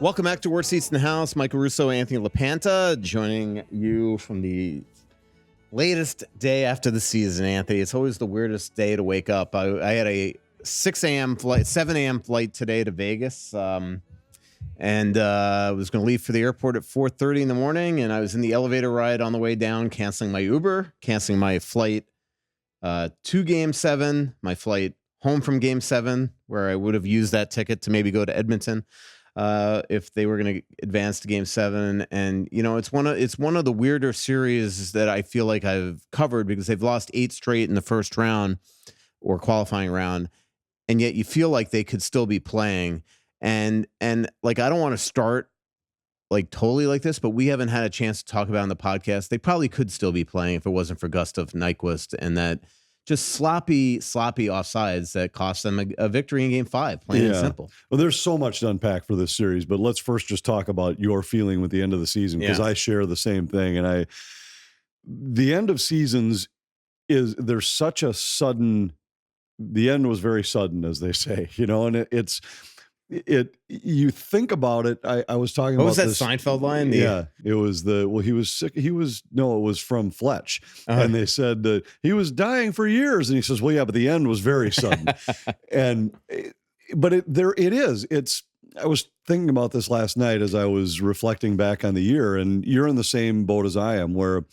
Welcome back to Worst Seats in the House. Michael Russo, Anthony LaPanta, joining you from the latest day after the season, Anthony. It's always the weirdest day to wake up. I had a 6 a.m. flight, 7 a.m. flight today to Vegas, and I was going to leave for the airport at 4:30 in the morning, and I was in the elevator ride on the way down, canceling my Uber, canceling my flight to Game 7, my flight home from Game 7, where I would have used that ticket to maybe go to Edmonton. If they were going to advance to Game 7. And it's one of the weirder series that I feel like I've covered, because they've lost 8 straight in the first round or qualifying round, and yet you feel like they could still be playing. And like, I don't want to start like totally like this, but we haven't had a chance to talk about on the podcast. They probably could still be playing if it wasn't for Gustav, Nyquist, and that just sloppy offsides that cost them a victory in Game 5, plain and simple. Well, there's so much to unpack for this series, but let's first just talk about your feeling with the end of the season, because I share the same thing. And the end of seasons there's such a sudden, the end was very sudden, as they say, and you think about it. I was talking about what was that Seinfeld line? It was he was sick. It was from Fletch. And they said that he was dying for years. And he says, well, yeah, but the end was very sudden. But it is. I was thinking about this last night as I was reflecting back on the year, and you're in the same boat as I am, where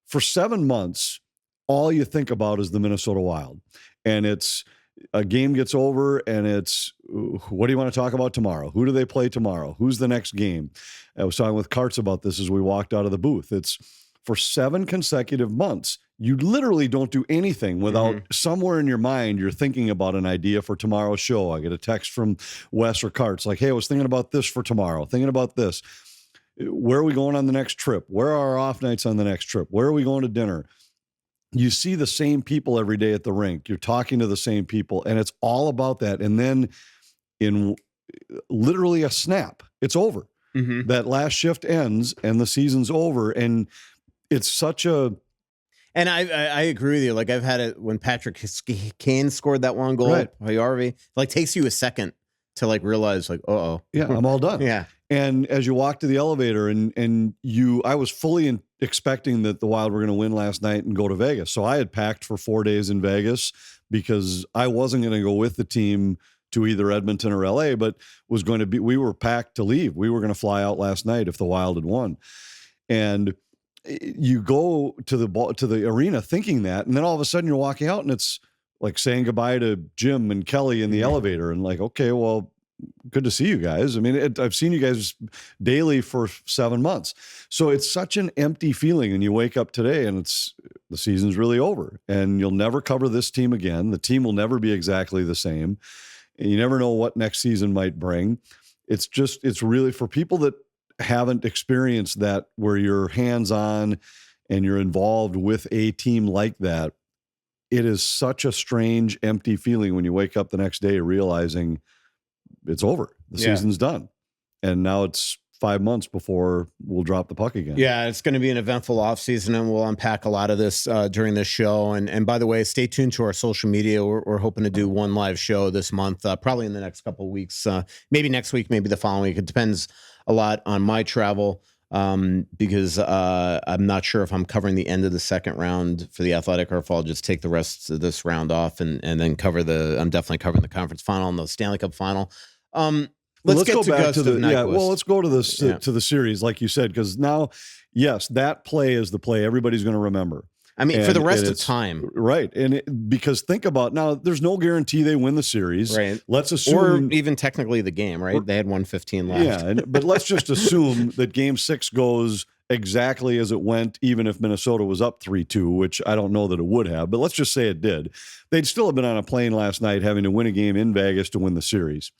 for 7 months, all you think about is the Minnesota Wild. And it's, a game gets over and it's, what do you want to talk about tomorrow? Who do they play tomorrow? Who's the next game? I was talking with Karts about this as we walked out of the booth. It's for 7 consecutive months. You literally don't do anything without somewhere in your mind, you're thinking about an idea for tomorrow's show. I get a text from Wes or Karts like, hey, I was thinking about this for tomorrow, thinking about this. Where are we going on the next trip? Where are our off nights on the next trip? Where are we going to dinner? You see the same people every day at the rink. You're talking to the same people, and it's all about that. And then in literally a snap, it's over. That last shift ends and the season's over. And it's such a... And I agree with you. Like, I've had it when Patrick Kane scored that one goal, Harvey, like, takes you a second to like realize like, yeah, I'm all done. And as you walk to the elevator I was fully expecting that the Wild were going to win last night and go to Vegas. So I had packed for 4 days in Vegas because I wasn't going to go with the team to either Edmonton or LA, but we were packed to leave. We were going to fly out last night if the Wild had won. And you go to the arena thinking that, and then all of a sudden you're walking out and it's like saying goodbye to Jim and Kelly in the elevator, and like, okay, well, good to see you guys. I mean, I've seen you guys daily for 7 months. So it's such an empty feeling. And you wake up today and the season's really over, and you'll never cover this team again. The team will never be exactly the same. And you never know what next season might bring. It's really for people that haven't experienced that, where you're hands-on and you're involved with a team like that. It is such a strange, empty feeling when you wake up the next day realizing it's over. The season's done. And now it's 5 months before we'll drop the puck again. Yeah, it's going to be an eventful offseason, and we'll unpack a lot of this during this show. And by the way, stay tuned to our social media. We're hoping to do one live show this month, probably in the next couple of weeks. Maybe next week, maybe the following week. It depends a lot on my travel. Because I'm not sure if I'm covering the end of the second round for the Athletic, or if I'll just take the rest of this round off and then I'm definitely covering the conference final and the Stanley Cup final. Let's go back to let's go to this to the series, like you said, because now, yes, that play is the play everybody's going to remember. I mean, for the rest of time. Right. And because think about now, there's no guarantee they win the series. Right. Let's assume. Or even technically the game, right? They had 1:15 left. Yeah. But let's just assume that Game 6 goes exactly as it went, even if Minnesota was up 3-2, which I don't know that it would have, but let's just say it did. They'd still have been on a plane last night having to win a game in Vegas to win the series.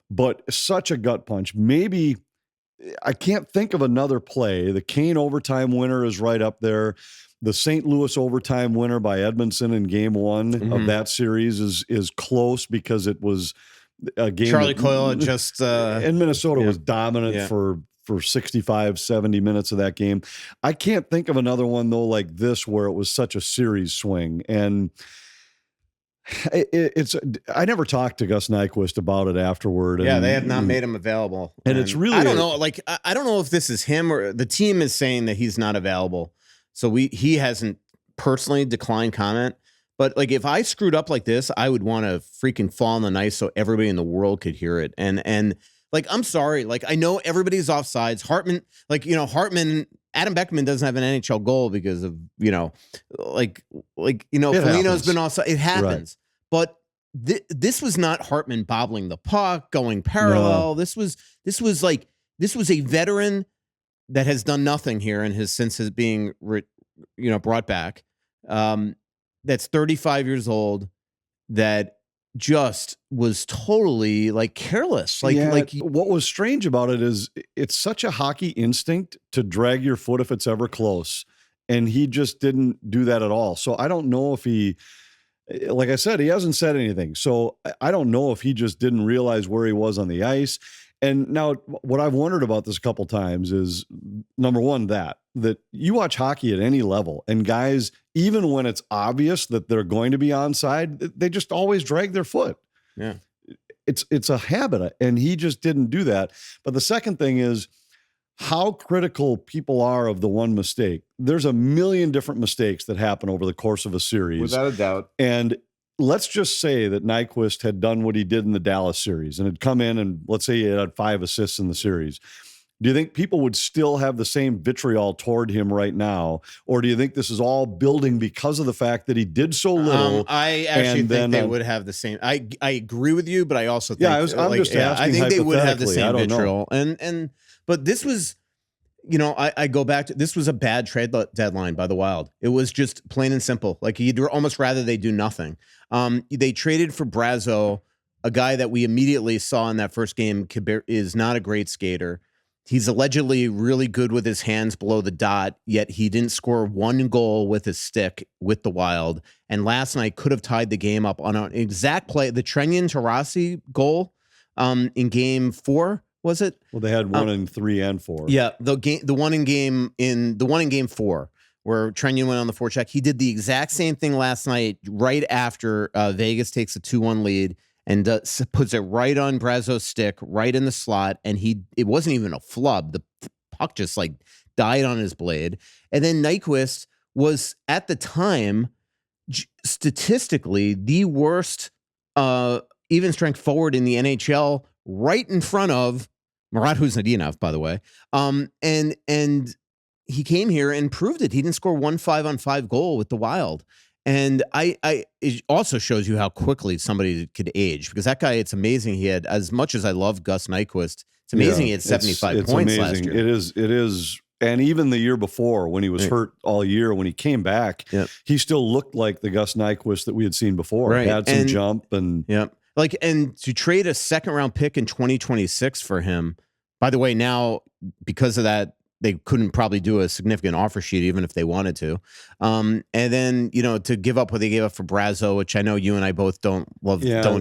But such a gut punch. Maybe I can't think of another play. The Kane overtime winner is right up there. The St. Louis overtime winner by Edmondson in Game 1 of that series is close, because it was a game. Charlie Coyle just and Minnesota was dominant for 65, 70 minutes of that game. I can't think of another one though like this, where it was such a series swing. And I never talked to Gus Nyquist about it afterward. Yeah, they have not made him available. And it's really, I don't know. Like, I don't know if this is him or the team is saying that he's not available. So he hasn't personally declined comment. But like, if I screwed up like this, I would want to freaking fall on the ice so everybody in the world could hear it. And like, I'm sorry. Like, I know everybody's offsides. Hartman, Adam Beckman doesn't have an NHL goal because of, Foligno's been offside. It happens. Right. But this was not Hartman bobbling the puck, going parallel. No. This was a veteran that has done nothing here and has since his being brought back. That's 35 years old. That just was totally like careless. What was strange about it is it's such a hockey instinct to drag your foot if it's ever close. And he just didn't do that at all. So I don't know if he, like I said, he hasn't said anything. So I don't know if he just didn't realize where he was on the ice. And now what I've wondered about this a couple times is, number one, that you watch hockey at any level and guys, even when it's obvious that they're going to be onside, they just always drag their foot. Yeah. It's a habit, and he just didn't do that. But the second thing is how critical people are of the one mistake. There's a million different mistakes that happen over the course of a series. Without a doubt. And let's just say that Nyquist had done what he did in the Dallas series and had come in and let's say he had 5 assists in the series. Do you think people would still have the same vitriol toward him right now? Or do you think this is all building because of the fact that he did so little? I actually think they would have the same. I agree with you, but I also think I'm just asking. I think they would have the same vitriol. But this was, I go back to, this was a bad trade deadline by the Wild. It was just plain and simple. Like, you'd almost rather they do nothing. They traded for Brazeau, a guy that we immediately saw in that first game is not a great skater. He's allegedly really good with his hands below the dot, yet he didn't score one goal with his stick with the Wild. And last night could have tied the game up on an exact play. The Trenyon to Rossi goal in game 4, was it? Well, they had one in 3 and 4. Yeah, the one in game 4 where Trenyon went on the forecheck. He did the exact same thing last night, right after Vegas takes a 2-1 lead. And puts it right on Brazeau's stick, right in the slot. And it wasn't even a flub. The puck just died on his blade. And then Nyquist was at the time, statistically, the worst even strength forward in the NHL, right in front of Murat Huznadinov, by the way. And he came here and proved it. He didn't score 1 5-on-5 goal with the Wild. And it also shows you how quickly somebody could age, because that guy, it's amazing. He had, as much as I love Gus Nyquist, it's amazing he had 75 points last year. It is. And even the year before, when he was hurt all year, when he came back, he still looked like the Gus Nyquist that we had seen before. Right. He had some jump and and to trade a second-round pick in 2026 for him. By the way, now because of that, they couldn't probably do a significant offer sheet even if they wanted to. And then, to give up what they gave up for Brazeau, which I know you and I both don't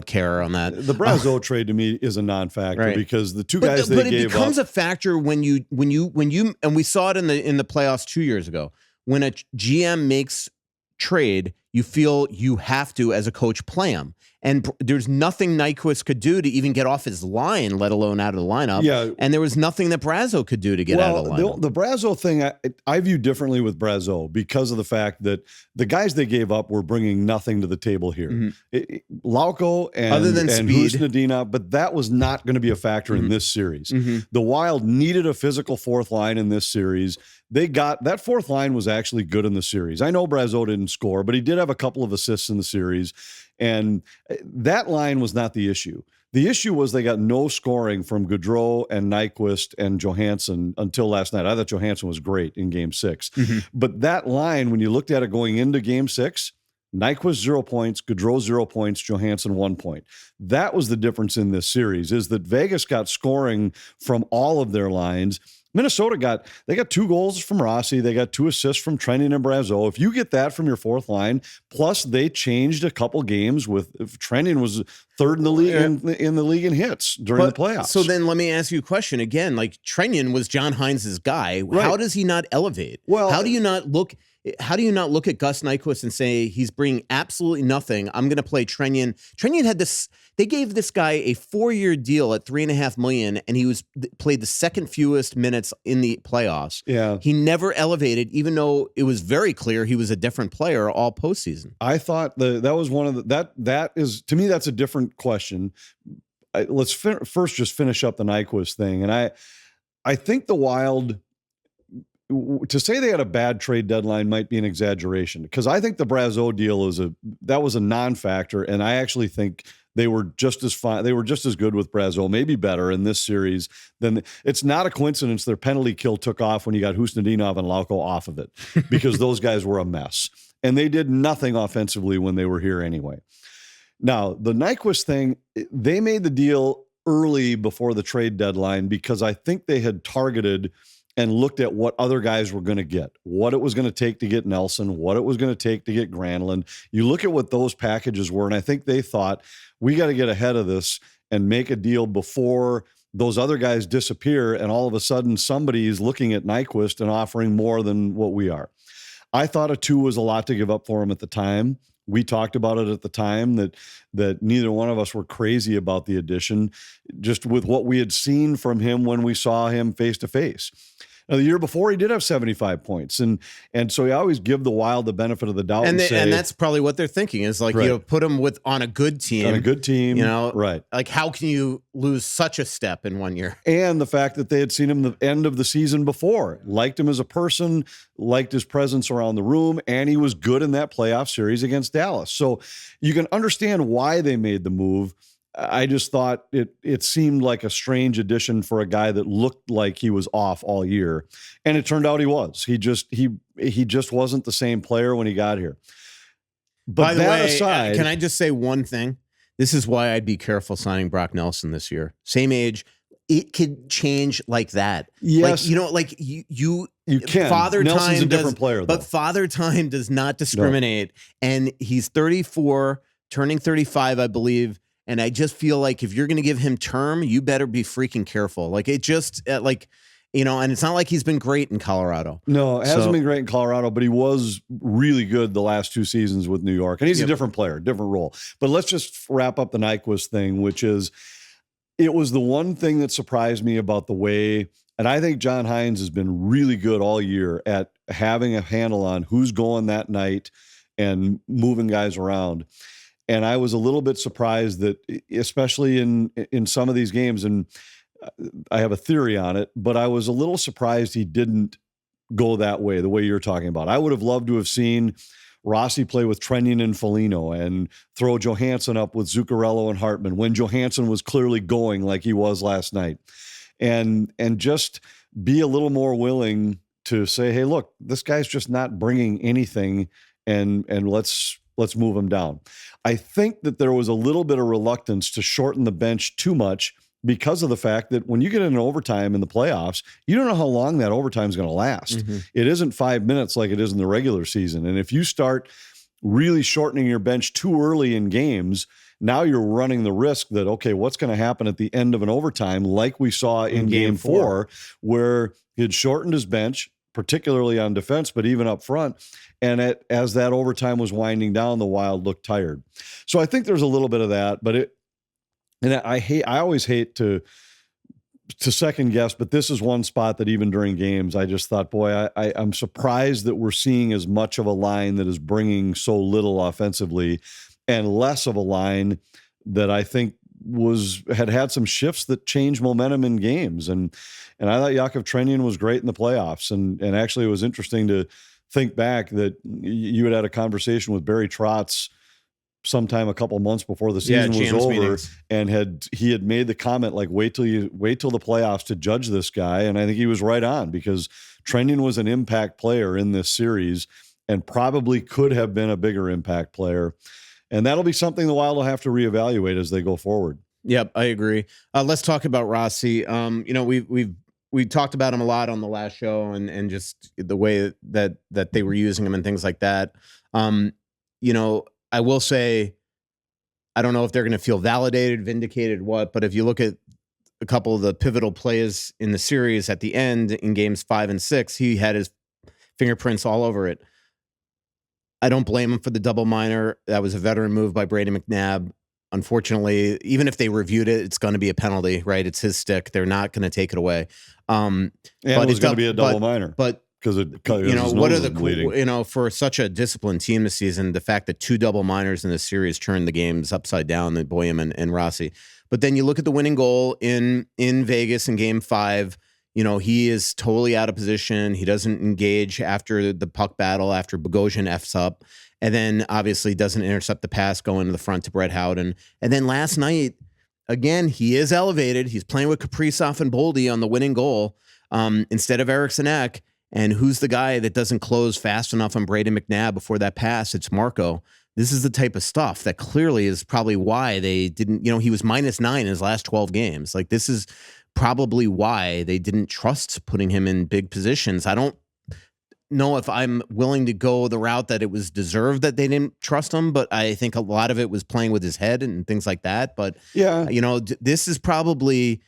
care on that. The Brazeau trade to me is a non-factor because the two guys they gave up. But it becomes a factor when you, and we saw it in the playoffs 2 years ago, when a GM makes trade, you feel you have to, as a coach, play him. And there's nothing Nyquist could do to even get off his line, let alone out of the lineup. Yeah. And there was nothing that Brazeau could do to get out of the lineup. The Brazeau thing, I view differently with Brazeau because of the fact that the guys they gave up were bringing nothing to the table here. Mm-hmm. Lauko and Huznadinov, but that was not going to be a factor in this series. Mm-hmm. The Wild needed a physical fourth line in this series. They got that fourth line was actually good in the series. I know Brazeau didn't score, but he did have a couple of assists in the series. And that line was not the issue. The issue was they got no scoring from Gaudreau and Nyquist and Johansson until last night. I thought Johansson was great in game 6. Mm-hmm. But that line, when you looked at it going into game 6, Nyquist 0 points, Gaudreau 0 points, Johansson 1 point. That was the difference in this series, is that Vegas got scoring from all of their lines. Minnesota got 2 goals from Rossi. They got 2 assists from Trenyon and Brazeau. If you get that from your fourth line, plus they changed a couple games with Trenyon was third in the league in the league in hits during the playoffs. So then let me ask you a question again. Like, Trenyon was John Hines' guy. Right. How does he not elevate? Well, how do you not look? how do you not look at Gus Nyquist and say he's bringing absolutely nothing? I'm going to play Trenyon. Trenyon had this. They gave this guy a 4-year deal at $3.5 million, and he played the second fewest minutes in the playoffs. Yeah, he never elevated, even though it was very clear he was a different player all postseason. I thought that was one of that is, to me, that's a different question. Let's first just finish up the Nyquist thing, and I think the Wild, to say they had a bad trade deadline might be an exaggeration, because I think the Brazeau deal was a non-factor, and I actually think they were just as fine. They were just as good with Brazeau, maybe better in this series than. It's not a coincidence their penalty kill took off when you got Husnudinov and Lauko off of it, because those guys were a mess, and they did nothing offensively when they were here anyway. Now, the Nyquist thing, they made the deal early before the trade deadline because I think they had targeted and looked at what other guys were going to get, what it was going to take to get Nelson, what it was going to take to get Granlund. You look at what those packages were, and I think they thought, we got to get ahead of this and make a deal before those other guys disappear, and all of a sudden somebody is looking at Nyquist and offering more than what we are. I thought a 2 was a lot to give up for him at the time. We talked about it at the time that neither one of us were crazy about the addition, just with what we had seen from him when we saw him face to face. Now, the year before, he did have 75 points, and so you always give the Wild the benefit of the doubt, and that's probably what they're thinking is like, right, put him on a good team, right? Like, how can you lose such a step in 1 year? And the fact that they had seen him the end of the season before, liked him as a person, liked his presence around the room, and he was good in that playoff series against Dallas. So you can understand why they made the move. I just thought it seemed like a strange addition for a guy that looked like he was off all year, and it turned out he was. He just wasn't the same player when he got here. But by the way, aside, can I just say one thing? This is why I'd be careful signing Brock Nelson this year. Same age, it could change like that. Yes, like you can. Father Nelson's Time a different player, though. But Father Time does not discriminate, and he's 34, turning 35, I believe. And I just feel like if you're going to give him term, you better be freaking careful. Like, it just and it's not like he's been great in Colorado. No, it hasn't been great in Colorado, but he was really good the last 2 seasons with New York. And he's a different player, different role. But let's just wrap up the Nyquist thing, which is, it was the one thing that surprised me about the way, and I think John Hines has been really good all year at having a handle on who's going that night and moving guys around. And I was a little bit surprised that, especially in some of these games, and I have a theory on it, but I was a little surprised he didn't go that way, the way you're talking about. I would have loved to have seen Rossi play with Trenyon and Foligno and throw Johansson up with Zuccarello and Hartman when Johansson was clearly going like he was last night. And just be a little more willing to say, hey, look, this guy's just not bringing anything, and let's move him down. I think that there was a little bit of reluctance to shorten the bench too much because of the fact that when you get in overtime in the playoffs, you don't know how long that overtime is going to last. Mm-hmm. It isn't 5 minutes like it is in the regular season. And if you start really shortening your bench too early in games, now you're running the risk that, okay, what's going to happen at the end of an overtime, like we saw in game 4, where he had shortened his bench, particularly on defense, but even up front. And as that overtime was winding down, the Wild looked tired. So I think there's a little bit of that, but I always hate to second guess, but this is one spot that even during games, I just thought, boy, I'm surprised that we're seeing as much of a line that is bringing so little offensively and less of a line that I think had some shifts that changed momentum in games. And I thought Yakov Trenyon was great in the playoffs. And actually it was interesting to think back that you had a conversation with Barry Trotz sometime a couple months before the season was over, meetings. And he had made the comment, like, wait till the playoffs to judge this guy. And I think he was right on, because Trenyon was an impact player in this series and probably could have been a bigger impact player. And that'll be something the Wild will have to reevaluate as they go forward. Yep, I agree. Let's talk about Rossi. We talked about him a lot on the last show, and just the way that they were using him and things like that. I will say, I don't know if they're going to feel validated, vindicated, what, but if you look at a couple of the pivotal plays in the series at the end in games 5 and 6, he had his fingerprints all over it. I don't blame him for the double minor. That was a veteran move by Brady McNabb. Unfortunately, even if they reviewed it, it's going to be a penalty, right? It's his stick. They're not going to take it away. And it was going to be a double minor. But because what are the for such a disciplined team this season, the fact that 2 double minors in this series turned the games upside down, the Boyum and Rossi. But then you look at the winning goal in Vegas in Game 5. He is totally out of position. He doesn't engage after the puck battle, after Bogosian F's up, and then obviously doesn't intercept the pass going to the front to Brett Howden. And then last night, again, he is elevated. He's playing with Kaprizov and Boldy on the winning goal instead of Eriksson Ek. And who's the guy that doesn't close fast enough on Brady McNabb before that pass? It's Marco. This is the type of stuff that clearly is probably why they didn't, he was -9 in his last 12 games. Like, this is probably why they didn't trust putting him in big positions. I don't know if I'm willing to go the route that it was deserved that they didn't trust him, but I think a lot of it was playing with his head and things like that. But, yeah, this is going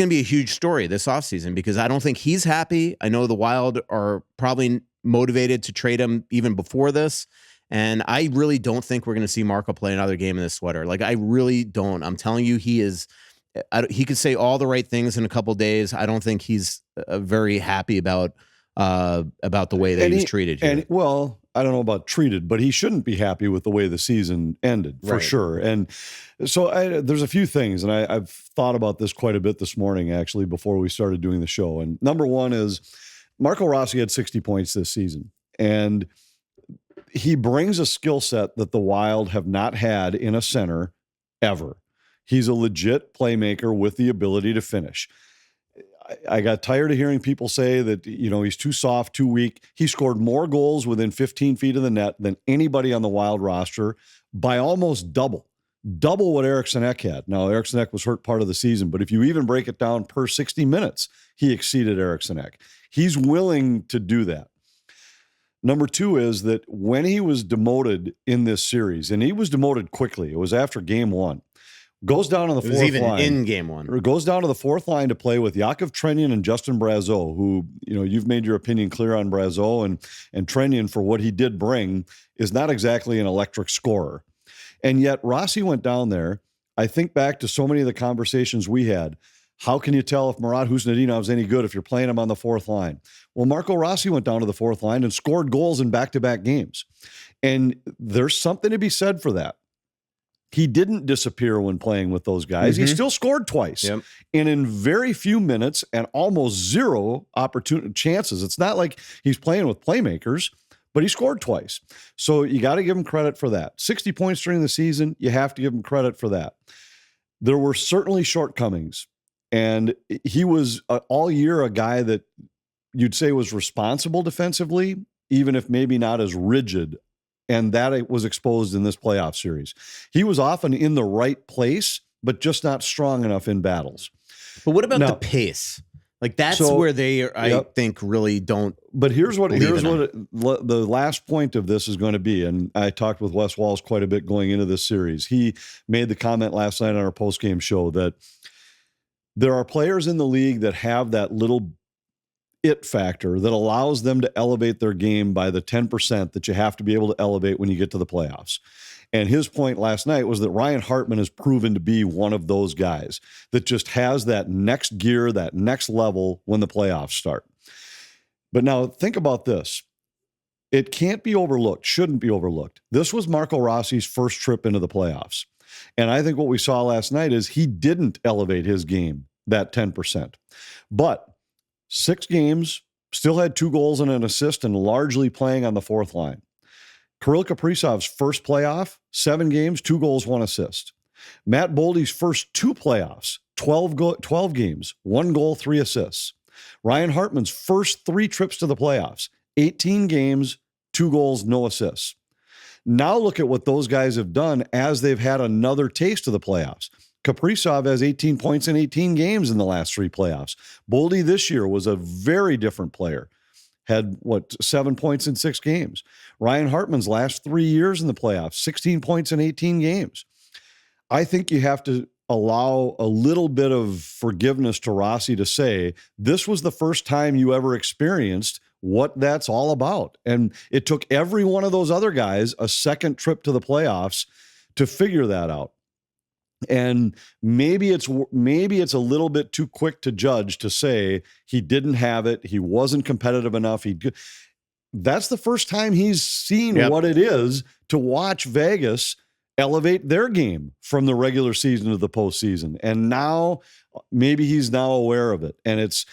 to be a huge story this offseason because I don't think he's happy. I know the Wild are probably motivated to trade him even before this. And I really don't think we're going to see Marco play another game in this sweater. Like, I really don't. I'm telling you, he could say all the right things in a couple of days. I don't think he's very happy about the way that he was treated here. And, well, I don't know about treated, but he shouldn't be happy with the way the season ended, for sure. And so there's a few things, and I've thought about this quite a bit this morning, actually, before we started doing the show. And number one is Marco Rossi had 60 points this season, and he brings a skill set that the Wild have not had in a center ever. He's a legit playmaker with the ability to finish. I got tired of hearing people say that, he's too soft, too weak. He scored more goals within 15 feet of the net than anybody on the Wild roster by almost double what Eriksson Ek had. Now, Eriksson Ek was hurt part of the season, but if you even break it down per 60 minutes, he exceeded Eriksson Ek. He's willing to do that. Number two is that when he was demoted in this series, and he was demoted quickly, it was after Game 1, goes down on the fourth line. In Game 1. Or goes down to the fourth line to play with Yakov Trenyan and Justin Brazeau, who, you've made your opinion clear on Brazeau, and Trenyan, for what he did bring, is not exactly an electric scorer. And yet Rossi went down there. I think back to so many of the conversations we had. How can you tell if Murat Husnadinov's any good if you're playing him on the fourth line? Well, Marco Rossi went down to the fourth line and scored goals in back-to-back games. And there's something to be said for that. He didn't disappear when playing with those guys. He still scored twice. Yep. And in very few minutes and almost zero opportunity chances. It's not like he's playing with playmakers, but he scored twice. So you got to give him credit for that. 60 points during the season, you have to give him credit for that. There were certainly shortcomings. And he was all year a guy that you'd say was responsible defensively, even if maybe not as rigid. And that was exposed in this playoff series. He was often in the right place, but just not strong enough in battles. But what about the pace? Like, that's where they, I think, really don't. But here's what the last point of this is going to be. And I talked with Wes Walls quite a bit going into this series. He made the comment last night on our postgame show that there are players in the league that have that little it factor that allows them to elevate their game by the 10% that you have to be able to elevate when you get to the playoffs. And his point last night was that Ryan Hartman has proven to be one of those guys that just has that next gear, that next level when the playoffs start. But now think about this. It can't be overlooked, shouldn't be overlooked. This was Marco Rossi's first trip into the playoffs. And I think what we saw last night is he didn't elevate his game that 10%. But 6 games, still had 2 goals and an assist, and largely playing on the fourth line. Kirill Kaprizov's first playoff, 7 games, 2 goals, 1 assist. Matt Boldy's first 2 playoffs, 12 games, 1 goal, 3 assists. Ryan Hartman's first 3 trips to the playoffs, 18 games, 2 goals, no assists. Now look at what those guys have done as they've had another taste of the playoffs. Kaprizov has 18 points in 18 games in the last 3 playoffs. Boldy this year was a very different player. Had, 7 points in 6 games. Ryan Hartman's last 3 years in the playoffs, 16 points in 18 games. I think you have to allow a little bit of forgiveness to Rossi to say, this was the first time you ever experienced what that's all about. And it took every one of those other guys a second trip to the playoffs to figure that out. And maybe it's a little bit too quick to judge, to say he didn't have it, he wasn't competitive enough. That's the first time he's seen what it is to watch Vegas elevate their game from the regular season to the postseason. And now maybe he's now aware of it. And it's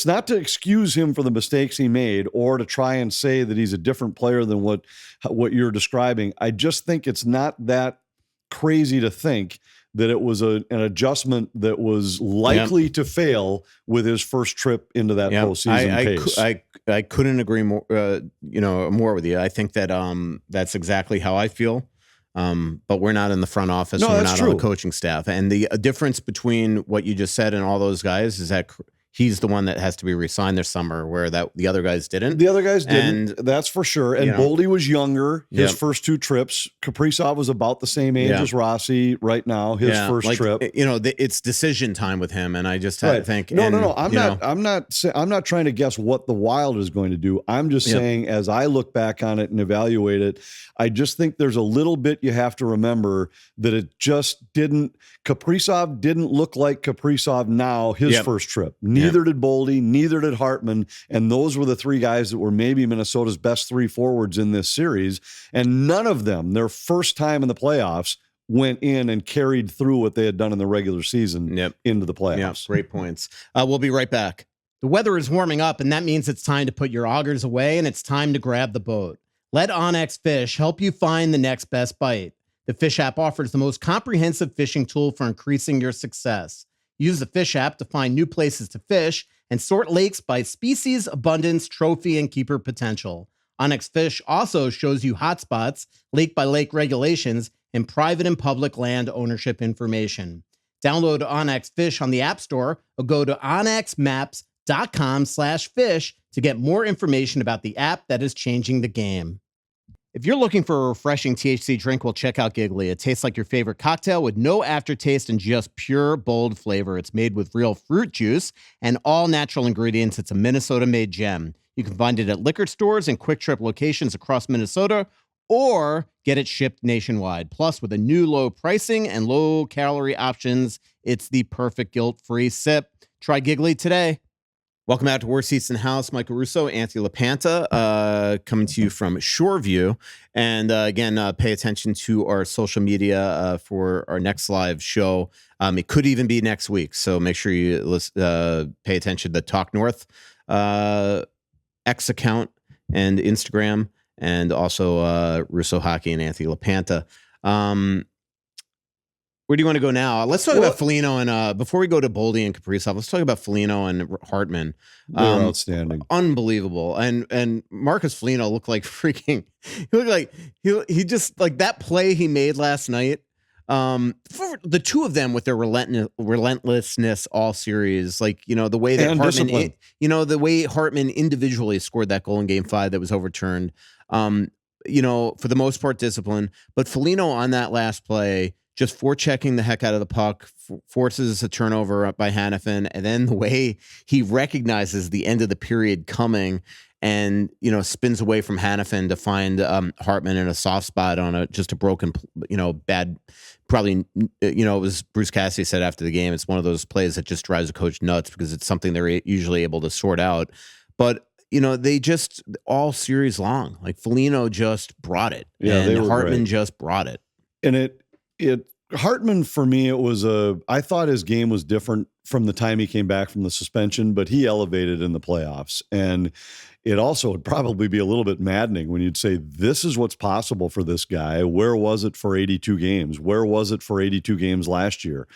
not to excuse him for the mistakes he made or to try and say that he's a different player than what you're describing. I just think it's not that crazy to think that it was an adjustment that was likely to fail with his first trip into that postseason pace. I couldn't agree more, more with you. I think that that's exactly how I feel. But we're not in the front office. And we're not on the coaching staff. And the difference between what you just said and all those guys is that he's the one that has to be re-signed this summer, where the other guys didn't. The other guys didn't, that's for sure. And Boldy was younger, his first two trips. Kaprizov was about the same age as Rossi right now, his first trip. It's decision time with him, and I just think... No. I'm not trying to guess what the Wild is going to do. I'm just saying, as I look back on it and evaluate it, I just think there's a little bit you have to remember that it just didn't... Kaprizov didn't look like Kaprizov now, his first trip. Neither did Boldy, neither did Hartman, and those were the three guys that were maybe Minnesota's best three forwards in this series, and none of them, their first time in the playoffs, went in and carried through what they had done in the regular season into the playoffs. Yeah, great points. We'll be right back. The weather is warming up, and that means it's time to put your augers away, and it's time to grab the boat. Let OnX Fish help you find the next best bite. The Fish app offers the most comprehensive fishing tool for increasing your success. Use the Fish app to find new places to fish and sort lakes by species, abundance, trophy, and keeper potential. OnX Fish also shows you hotspots, lake-by-lake regulations, and private and public land ownership information. Download OnX Fish on the App Store or go to onxmaps.com/fish to get more information about the app that is changing the game. If you're looking for a refreshing THC drink, well, check out Giggly. It tastes like your favorite cocktail with no aftertaste and just pure, bold flavor. It's made with real fruit juice and all natural ingredients. It's a Minnesota-made gem. You can find it at liquor stores and Quick Trip locations across Minnesota, or get it shipped nationwide. Plus, with a new low pricing and low-calorie options, it's the perfect guilt-free sip. Try Giggly today. Welcome out to Worst Seats in the House. Michael Russo, Anthony LaPanta, coming to you from Shoreview. And again, pay attention to our social media for our next live show. It could even be next week, so make sure you pay attention to the Talk North X account and Instagram, and also Russo Hockey and Anthony LaPanta. Where do you want to go now? Let's talk about Foligno and before we go to Boldy and Kaprizov, let's talk about Foligno and Hartman. They're outstanding, unbelievable. And Marcus Foligno looked like freaking. He looked like he just like that play he made last night. For the two of them with their relentlessness all series, like the way that Hartman, the way Hartman individually scored that goal in Game 5 that was overturned. For the most part, discipline, but Foligno on that last play, just forechecking the heck out of the puck, forces a turnover up by Hanifin, and then the way he recognizes the end of the period coming and, spins away from Hanifin to find Hartman in a soft spot on just a broken, bad, probably, it was Bruce Cassidy said after the game, it's one of those plays that just drives a coach nuts because it's something they're usually able to sort out. But, they just all series long, like Foligno just brought it. Yeah, and Hartman just brought it. And Hartman, for me, I thought his game was different from the time he came back from the suspension, but he elevated in the playoffs. And it also would probably be a little bit maddening when you'd say, this is what's possible for this guy. Where was it for 82 games? Where was it for 82 games last year?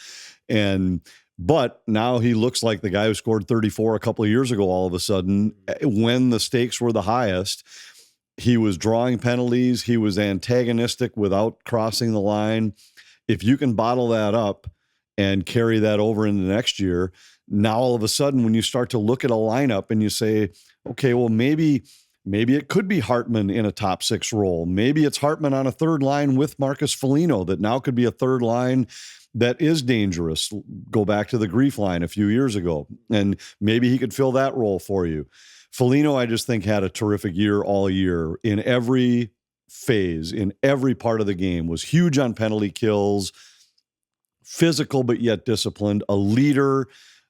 But now he looks like the guy who scored 34 a couple of years ago, all of a sudden, when the stakes were the highest. He was drawing penalties. He was antagonistic without crossing the line. If you can bottle that up and carry that over into next year, now all of a sudden when you start to look at a lineup and you say, okay, well, maybe maybe it could be Hartman in a top 6 role. Maybe it's Hartman on a third line with Marcus Foligno that now could be a third line that is dangerous. Go back to the Grief line a few years ago, and maybe he could fill that role for you. Foligno, I just think, had a terrific year all year in every phase, in every part of the game, was huge on penalty kills, physical but yet disciplined, a leader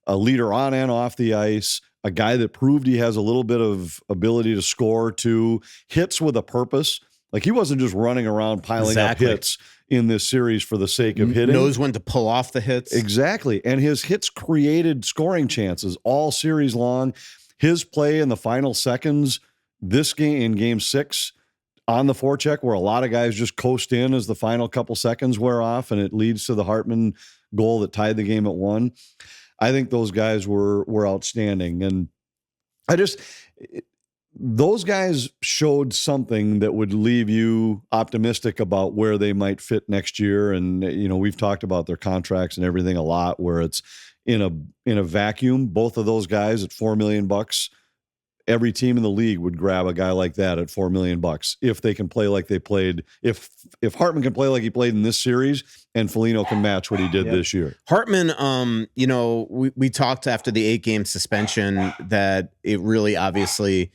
on and off the ice, a guy that proved he has a little bit of ability to score too, hits with a purpose. Like, he wasn't just running around piling up hits in this series for the sake of hitting. Knows when to pull off the hits. Exactly. And his hits created scoring chances all series long. His play in the final seconds, this game, in game 6, on the forecheck, where a lot of guys just coast in as the final couple seconds wear off, and it leads to the Hartman goal that tied the game at 1. I think those guys were outstanding. And those guys showed something that would leave you optimistic about where they might fit next year. And, we've talked about their contracts and everything a lot, where it's in a vacuum. Both of those guys at $4 million, every team in the league would grab a guy like that at $4 million if they can play like they played. If Hartman can play like he played in this series, and Foligno can match what he did this year. Hartman, we talked after the 8-game suspension that it really obviously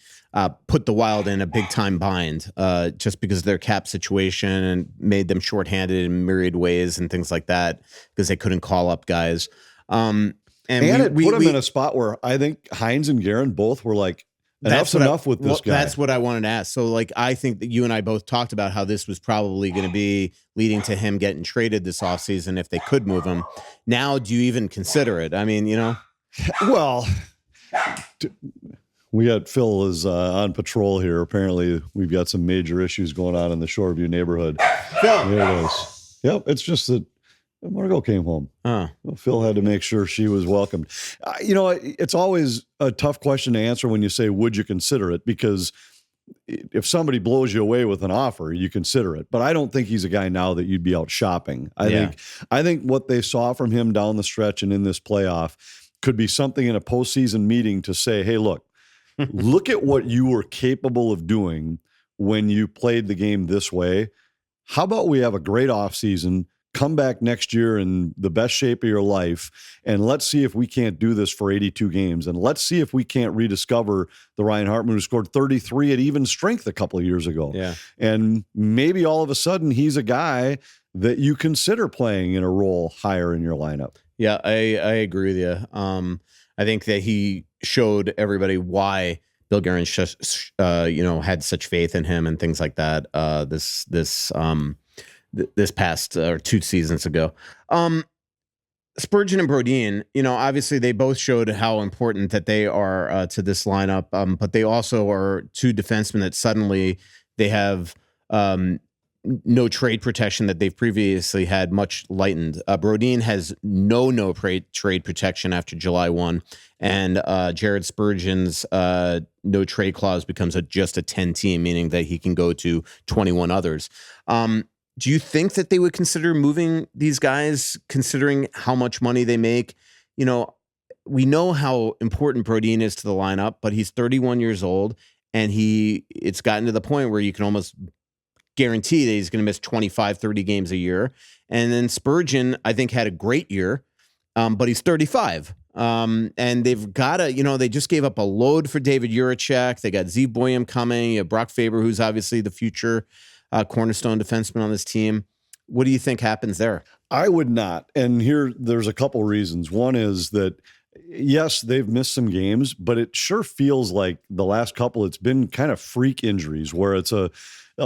put the Wild in a big time bind, just because of their cap situation, and made them shorthanded in myriad ways and things like that, because they couldn't call up guys. And it put him in a spot where I think Hines and Guerin both were like, enough's enough with this guy. That's what I wanted to ask. So, like, I think that you and I both talked about how this was probably going to be leading to him getting traded this offseason if they could move him. Now, do you even consider it? I mean, Well, we got Phil is on patrol here. Apparently, we've got some major issues going on in the Shoreview neighborhood. Phil. There it is. Yep, it's just that Margot came home. Phil had to make sure she was welcomed. It's always a tough question to answer when you say, would you consider it? Because if somebody blows you away with an offer, you consider it. But I don't think he's a guy now that you'd be out shopping. I think what they saw from him down the stretch and in this playoff could be something in a postseason meeting to say, hey, look at what you were capable of doing when you played the game this way. How about we have a great offseason, come back next year in the best shape of your life, and let's see if we can't do this for 82 games. And let's see if we can't rediscover the Ryan Hartman who scored 33 at even strength a couple of years ago. Yeah. And maybe all of a sudden he's a guy that you consider playing in a role higher in your lineup. Yeah, I agree with you. I think that he showed everybody why Bill Guerin had such faith in him and things like that. This past 2 seasons ago. Spurgeon and Brodin, obviously they both showed how important that they are to this lineup, but they also are 2 defensemen that suddenly they have no trade protection that they've previously had much lightened. Brodin has no trade protection after July 1, and Jared Spurgeon's no trade clause becomes just a 10 team, meaning that he can go to 21 others. Do you think that they would consider moving these guys, considering how much money they make? We know how important Brodin is to the lineup, but he's 31 years old, and it's gotten to the point where you can almost guarantee that he's going to miss 25, 30 games a year. And then Spurgeon, I think, had a great year, but he's 35. And they've got to, they just gave up a load for David Juracek. They got Zeev Boyum coming. You have Brock Faber, who's obviously the future cornerstone defenseman on this team. What do you think happens there? I would not. And there's a couple reasons. One is that, yes, they've missed some games, but it sure feels like the last couple, it's been kind of freak injuries where it's a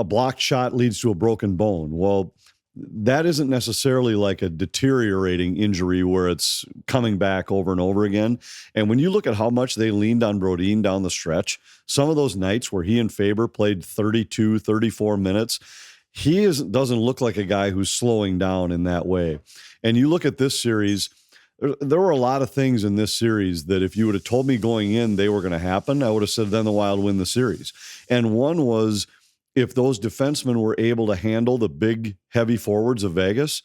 blocked shot leads to a broken bone. Well, that isn't necessarily like a deteriorating injury where it's coming back over and over again. And when you look at how much they leaned on Brodin down the stretch, some of those nights where he and Faber played 32, 34 minutes, doesn't look like a guy who's slowing down in that way. And you look at this series, there were a lot of things in this series that if you would have told me going in they were going to happen, I would have said then the Wild win the series. And one was, if those defensemen were able to handle the big, heavy forwards of Vegas,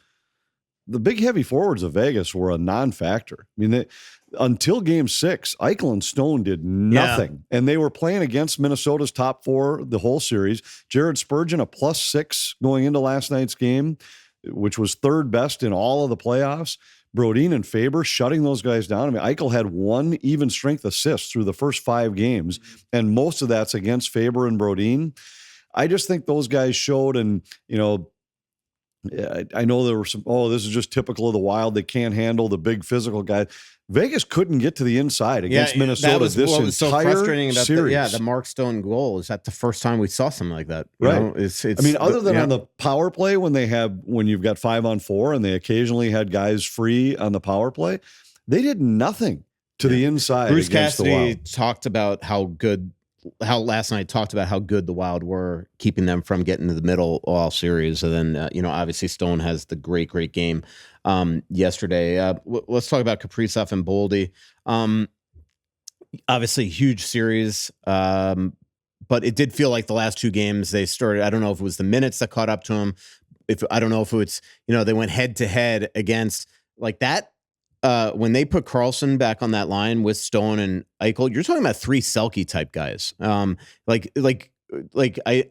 the big heavy forwards of Vegas were a non-factor. I mean, until Game 6, Eichel and Stone did nothing, and they were playing against Minnesota's top 4 the whole series. Jared Spurgeon, a +6 going into last night's game, which was third best in all of the playoffs. Brodin and Faber shutting those guys down. I mean, Eichel had 1 even strength assist through the first 5 games, and most of that's against Faber and Brodin. I just think those guys showed, and, you know, I know there were some, this is just typical of the Wild. They can't handle the big physical guy. Vegas couldn't get to the inside against Minnesota. That was this what was so frustrating about series. The Mark Stone goal. Is that the first time we saw something like that? Right. I mean, other than on the power play when you've got 5-on-4 and they occasionally had guys free on the power play, they did nothing to the inside. Bruce against Cassidy the Wild. talked about last night talked about how good the Wild were keeping them from getting to the middle all series. And then, obviously Stone has the great game yesterday. Let's talk about Kaprizov and Boldy. Obviously huge series. But it did feel like the last 2 games they started. I don't know if it was the minutes that caught up to them. I don't know if it's, they went head to head against like that. When they put Karlsson back on that line with Stone and Eichel, you're talking about 3 Selke type guys. I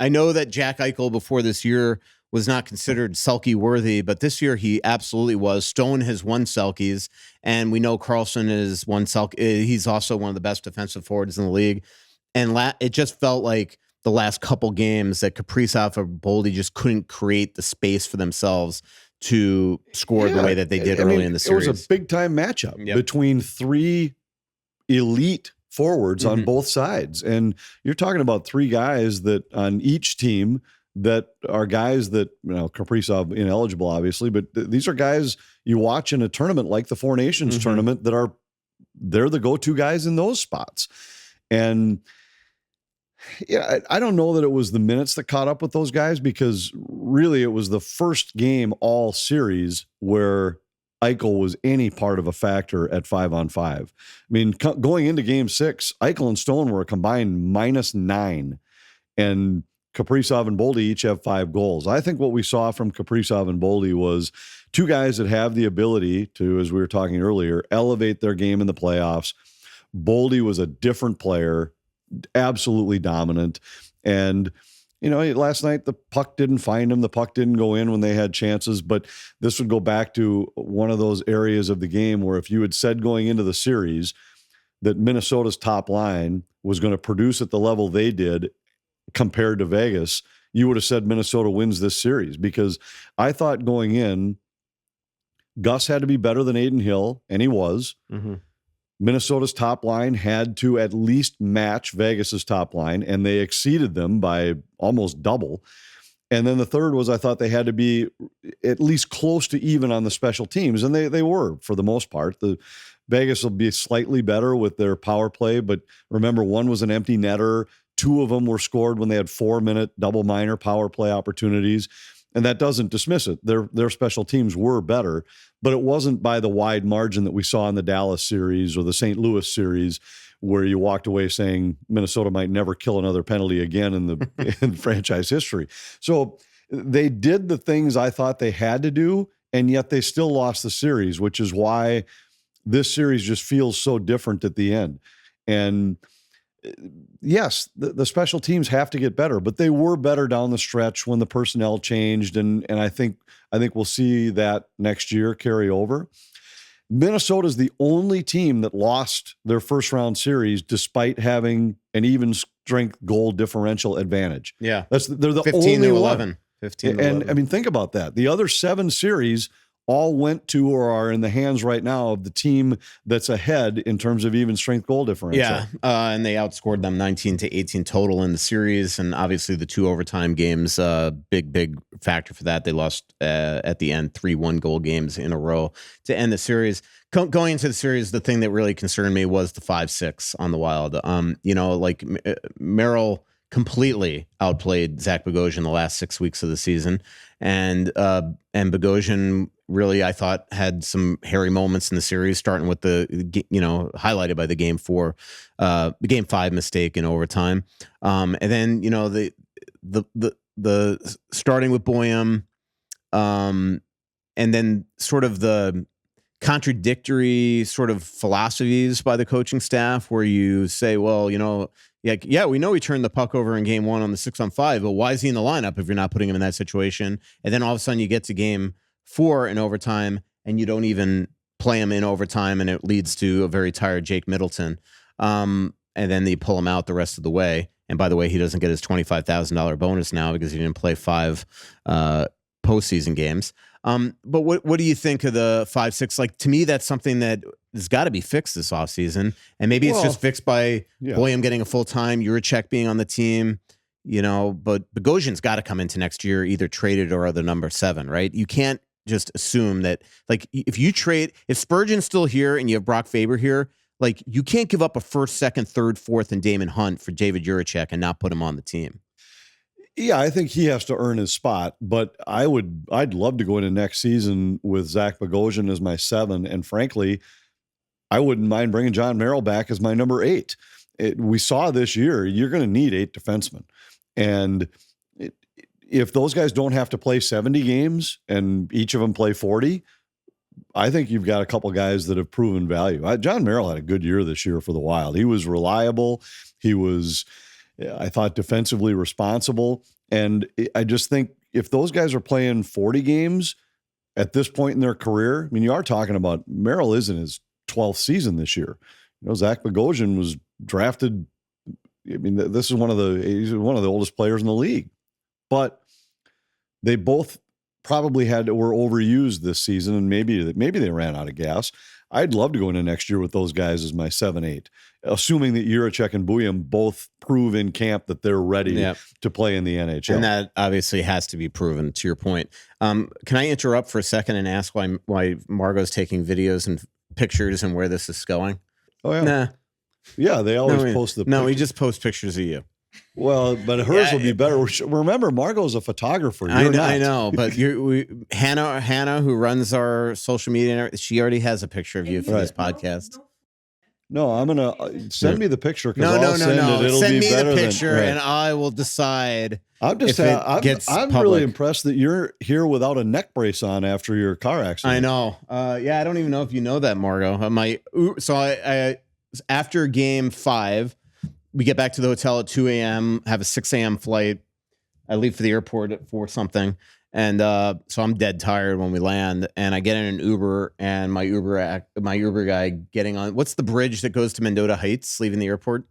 know that Jack Eichel before this year was not considered Selke worthy, but this year he absolutely was. Stone has won Selkes, and we know Karlsson is one Selke. He's also one of the best defensive forwards in the league. And it just felt like the last couple games that Kaprizov or Boldy just couldn't create the space for themselves to score the way that they did early in the series. It was a big-time matchup between 3 elite forwards on both sides. And you're talking about 3 guys that on each team that are guys that, Kaprizov ineligible, obviously, but these are guys you watch in a tournament like the Four Nations tournament they're the go-to guys in those spots. And I don't know that it was the minutes that caught up with those guys, because really it was the first game all series where Eichel was any part of a factor at 5-on-5. I mean, going into Game 6, Eichel and Stone were a combined -9, and Kaprizov and Boldy each have 5 goals. I think what we saw from Kaprizov and Boldy was 2 guys that have the ability to, as we were talking earlier, elevate their game in the playoffs. Boldy was a different player, absolutely dominant. And, last night the puck didn't find him. The puck didn't go in when they had chances. But this would go back to one of those areas of the game where if you had said going into the series that Minnesota's top line was going to produce at the level they did compared to Vegas, you would have said Minnesota wins this series, because I thought going in, Gus had to be better than Adin Hill, and he was. Minnesota's top line had to at least match Vegas's top line, and they exceeded them by almost double. And then the third was I thought they had to be at least close to even on the special teams, and they were for the most part. The Vegas will be slightly better with their power play, but remember, one was an empty netter. 2 of them were scored when they had 4-minute double minor power play opportunities. And that doesn't dismiss it. Their special teams were better, but it wasn't by the wide margin that we saw in the Dallas series or the St. Louis series, where you walked away saying Minnesota might never kill another penalty again in franchise history. So they did the things I thought they had to do, and yet they still lost the series, which is why this series just feels so different at the end. And yes, the special teams have to get better, but they were better down the stretch when the personnel changed, and I think we'll see that next year carry over. Minnesota is the only team that lost their first round series despite having an even strength goal differential advantage. Yeah, they're the 15 only to one. 11. 15 to 11. And I mean, think about that. The other 7 series all went to or are in the hands right now of the team that's ahead in terms of even strength goal differential. Yeah, and they outscored them 19-18 total in the series, and obviously the 2 overtime games, big factor for that. They lost at the end 3 1-goal games in a row to end the series. Going into the series, the thing that really concerned me was the 5-6 on the Wild. Merrill completely outplayed Zach Bogosian the last 6 weeks of the season, and Bogosian really, I thought, had some hairy moments in the series, starting with highlighted by the Game 5 mistake in overtime, and then the starting with Boyum, then sort of the contradictory sort of philosophies by the coaching staff where you say, well, we know he turned the puck over in game 1 on the 6-on-5, but why is he in the lineup if you're not putting him in that situation? And then all of a sudden you get to game 4 in overtime and you don't even play him in overtime, and it leads to a very tired Jake Middleton. And then they pull him out the rest of the way. And by the way, he doesn't get his $25,000 bonus now because he didn't play 5 postseason games. But what do you think of the 5-6? Like, to me, that's something that has got to be fixed this offseason. And maybe it's just fixed by William getting a full-time, Juracek being on the team, but Bogosian's got to come into next year either traded or the number 7, right? You can't just assume that, like, if Spurgeon's still here and you have Brock Faber here, like, you can't give up a 1st, 2nd, 3rd, 4th, and Damon Hunt for David Juracek and not put him on the team. Yeah, I think he has to earn his spot, but I'd love to go into next season with Zach Bogosian as my 7, and frankly, I wouldn't mind bringing John Merrill back as my number 8. We saw this year you're going to need 8 defensemen, and if those guys don't have to play 70 games and each of them play 40, I think you've got a couple guys that have proven value. John Merrill had a good year this year for the Wild. He was reliable. He was, I thought, defensively responsible. And I just think if those guys are playing 40 games at this point in their career, I mean, you are talking about Merrill is in his 12th season this year. Zach Bogosian was drafted. I mean, he's one of the oldest players in the league, but they both probably were overused this season, and maybe they ran out of gas. I'd love to go into next year with those guys as my 7-8, assuming that Juracek and William both prove in camp that they're ready to play in the NHL. And that obviously has to be proven, to your point. Can I interrupt for a second and ask why Margot's taking videos and pictures and where this is going? Oh, yeah. Nah. Yeah, they always post the pictures. No, he just posts pictures of you. Well, but hers will be better. Remember, Margot's a photographer. I know, but Hannah, who runs our social media, she already has a picture of you for this podcast. No, I'm gonna send me the picture. No. Send me the picture, right. And I will decide. I'm really impressed that you're here without a neck brace on after your car accident. I know. I don't even know if you know that, Margot. I after game 5. We get back to the hotel at 2 a.m., have a 6 a.m. flight. I leave for the airport at 4 something. And so I'm dead tired when we land. And I get in an Uber, and my Uber guy getting on. What's the bridge that goes to Mendota Heights, leaving the airport?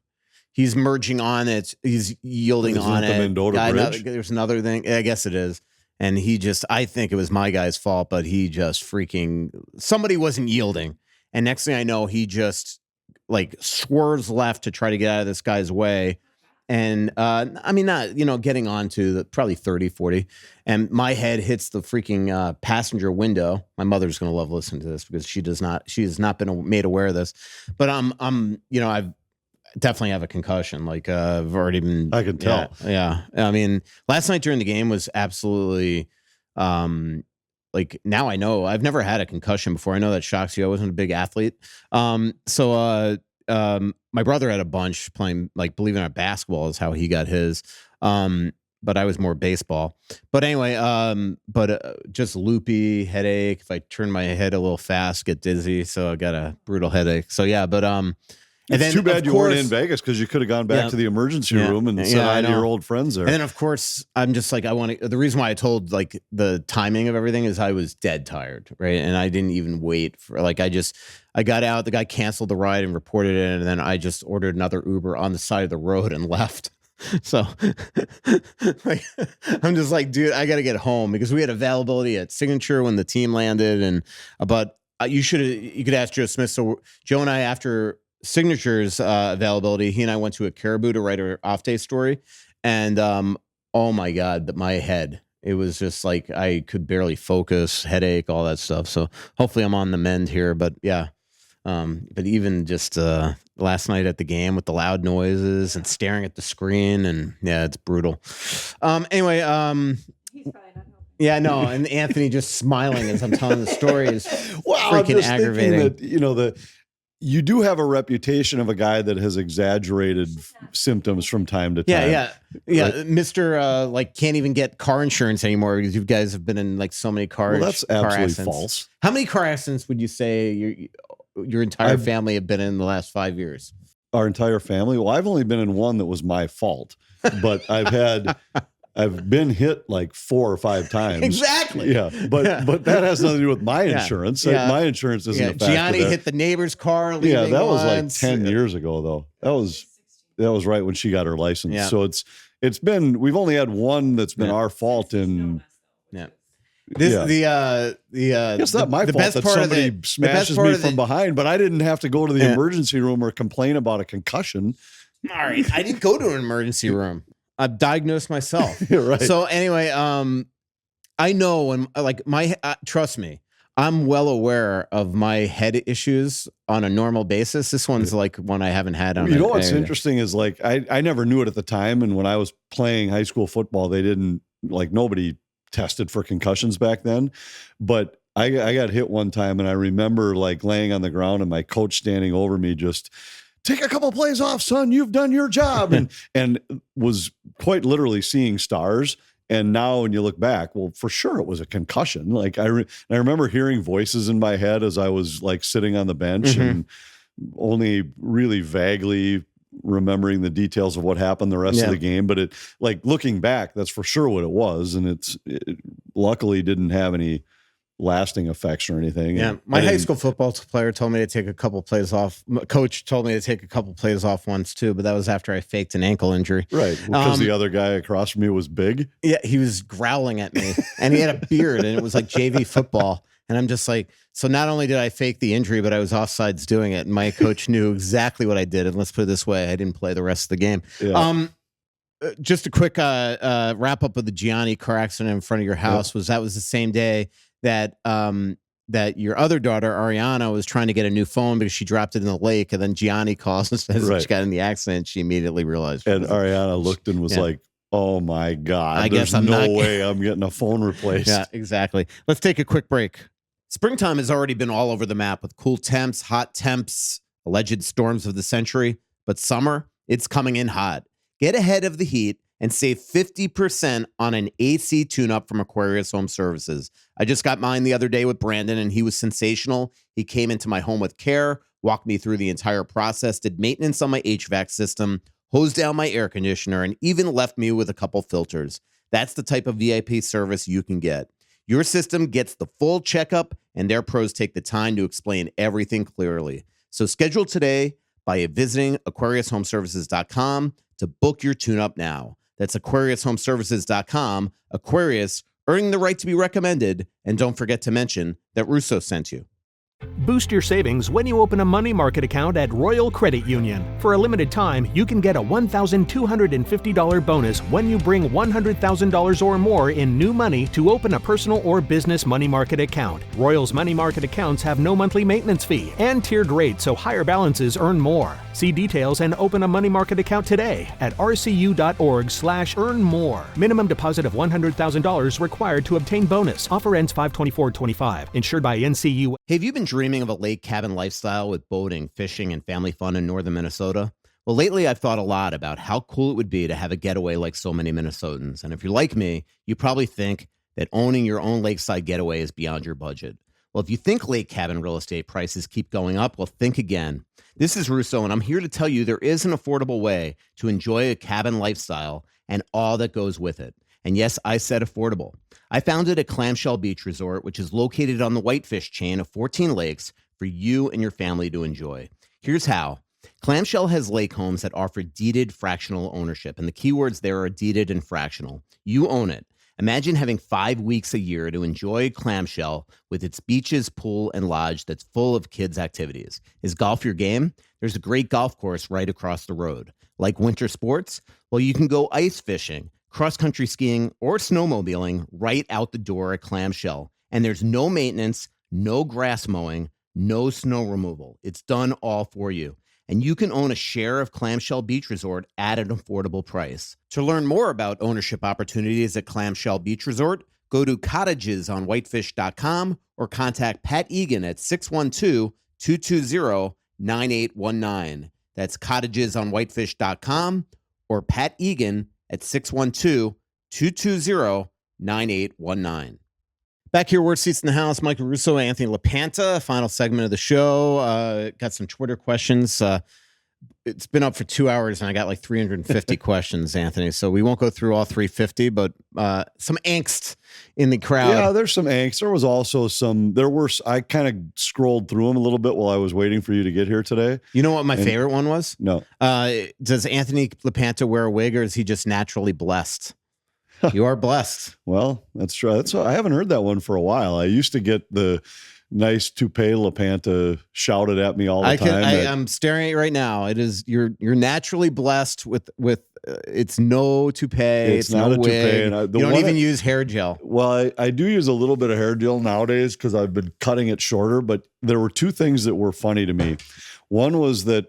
He's merging on it. He's yielding on it. The Mendota Bridge? There's another thing. I guess it is. And I think it was my guy's fault, but he just somebody wasn't yielding. And next thing I know, he just swerves left to try to get out of this guy's way. And not getting on to probably 30, 40. And my head hits the freaking passenger window. My mother's going to love listening to this because she has not been made aware of this. But I've definitely have a concussion. I've already been. I can tell. Yeah. I mean, last night during the game was absolutely now I know I've never had a concussion before. I know that shocks you. I wasn't a big athlete. My brother had a bunch playing, believe it or not, basketball is how he got his. But I was more baseball. But anyway, just loopy headache. If I turn my head a little fast, get dizzy. So I got a brutal headache. So yeah, but it's too bad you weren't in Vegas because you could have gone back to the emergency room and said hi to your old friends there. And then, of course, I'm just the reason why I told the timing of everything is I was dead tired, right? And I didn't even wait for I got out, the guy canceled the ride and reported it, and then I just ordered another Uber on the side of the road and left. So I'm just dude, I got to get home because we had availability at Signature when the team landed, but you could ask Joe Smith. So Joe and I, after Signature's availability, he and I went to a Caribou to write our off-day story, and oh my God, my head, it was just I could barely focus, headache, all that stuff. So hopefully I'm on the mend here, but yeah. But even just last night at the game with the loud noises and staring at the screen, and yeah, it's brutal. Anyway, He's fine. yeah, no, and Anthony just smiling as I'm telling the story is wow, freaking aggravating. That, you do have a reputation of a guy that has exaggerated symptoms from time to time. Yeah. Right? Mr. Like can't even get car insurance anymore because you guys have been in like so many car. Well, that's absolutely accidents. false. How many car accidents would you say your entire family have been in the last 5 years? Our entire family? Well, I've only been in one that was my fault, but I've been hit like 4 or 5 times. Exactly. Yeah. But that has nothing to do with my insurance. Yeah. My insurance isn't a factor. Gianni hit the neighbor's car. Yeah. That was like 10 years ago though. That was right when she got her license. Yeah. So we've only had one that's been our fault in. Yeah. It's not my fault that somebody smashes me from behind, but I didn't have to go to the emergency room or complain about a concussion. All right. I didn't go to an emergency room. I've diagnosed myself. Right. So anyway, I know when trust me, I'm well aware of my head issues on a normal basis. This one's like one I haven't had on. You know what's interesting is like, I never knew it at the time. And when I was playing high school football, they didn't nobody tested for concussions back then, but I got hit one time and I remember like laying on the ground and my coach standing over me just, take a couple plays off, son, you've done your job. and was quite literally seeing stars. And now when you look back, well, for sure it was a concussion. Like I remember hearing voices in my head as I was like sitting on the bench and only really vaguely remembering the details of what happened the rest of the game. But it, like looking back, that's for sure what it was. And it luckily didn't have any lasting effects or anything. Yeah. My high school football player told me to take a couple plays off. Coach told me to take a couple plays off once too, but that was after I faked an ankle injury. Right. Because the other guy across from me was big. Yeah. He was growling at me and he had a beard and it was like JV football. And I'm just like, so not only did I fake the injury, but I was offsides doing it. And my coach knew exactly what I did. And let's put it this way, I didn't play the rest of the game. Yeah. Just a quick wrap up of the Gianni car accident in front of your house. That was the same day that that your other daughter, Ariana, was trying to get a new phone because she dropped it in the lake. And then Gianni calls and says she got in the accident. She immediately realized. And Ariana looked and was like, oh my God, there's no way I'm getting a phone replaced. Yeah, exactly. Let's take a quick break. Springtime has already been all over the map with cool temps, hot temps, alleged storms of the century. But summer, it's coming in hot. Get ahead of the heat and save 50% on an AC tune-up from Aquarius Home Services. I just got mine the other day with Brandon, and he was sensational. He came into my home with care, walked me through the entire process, did maintenance on my HVAC system, hosed down my air conditioner, and even left me with a couple filters. That's the type of VIP service you can get. Your system gets the full checkup, and their pros take the time to explain everything clearly. So schedule today by visiting AquariusHomeservices.com to book your tune-up now. That's AquariusHomeservices.com. Aquarius, earning the right to be recommended. And don't forget to mention that Russo sent you. Boost your savings when you open a money market account at Royal Credit Union. For a limited time, you can get a $1,250 bonus when you bring $100,000 or more in new money to open a personal or business money market account. Royal's money market accounts have no monthly maintenance fee and tiered rates, so higher balances earn more. See details and open a money market account today at rcu.org/earn-more. Minimum deposit of $100,000 required to obtain bonus. Offer ends 5/24/25. Insured by NCU. Hey, have you been dreaming of a lake cabin lifestyle with boating, fishing, and family fun in northern Minnesota? Well, lately I've thought a lot about how cool it would be to have a getaway like so many Minnesotans. And if you're like me, you probably think that owning your own lakeside getaway is beyond your budget. Well, if you think lake cabin real estate prices keep going up, well, think again. This is Russo, and I'm here to tell you there is an affordable way to enjoy a cabin lifestyle and all that goes with it. And yes, I said affordable. I founded a Clamshell Beach Resort, which is located on the Whitefish chain of 14 lakes for you and your family to enjoy. Here's how. Clamshell has lake homes that offer deeded fractional ownership, and the keywords there are deeded and fractional. You own it. Imagine having 5 weeks a year to enjoy Clamshell with its beaches, pool, and lodge that's full of kids' activities. Is golf your game? There's a great golf course right across the road. Like winter sports? Well, you can go ice fishing, cross-country skiing, or snowmobiling right out the door at Clamshell. And there's no maintenance, no grass mowing, no snow removal. It's done all for you. And you can own a share of Clamshell Beach Resort at an affordable price. To learn more about ownership opportunities at Clamshell Beach Resort, go to cottagesonwhitefish.com or contact Pat Egan at 612-220 612-220-9819. That's cottagesonwhitefish.com or Pat Egan at 612-220-9819. Back here, Worst Seats in the House, Michael Russo, Anthony LaPanta, final segment of the show. Got some Twitter questions. It's been up for 2 hours, and I got like 350 questions, Anthony. So we won't go through all 350, but some angst in the crowd. Yeah, there's some angst. There was also I kind of scrolled through them a little bit while I was waiting for you to get here today. You know what my favorite one was? No. Does Anthony LaPanta wear a wig, or is he just naturally blessed? You are blessed. Well, that's true. I haven't heard that one for a while. I used to get the nice toupee LaPanta shouted at me all the time. I'm staring at it right now. It is you're naturally blessed with it's no toupee. It's not a wig. Toupee. And you don't even use hair gel. Well, I do use a little bit of hair gel nowadays because I've been cutting it shorter. But there were two things that were funny to me. One was that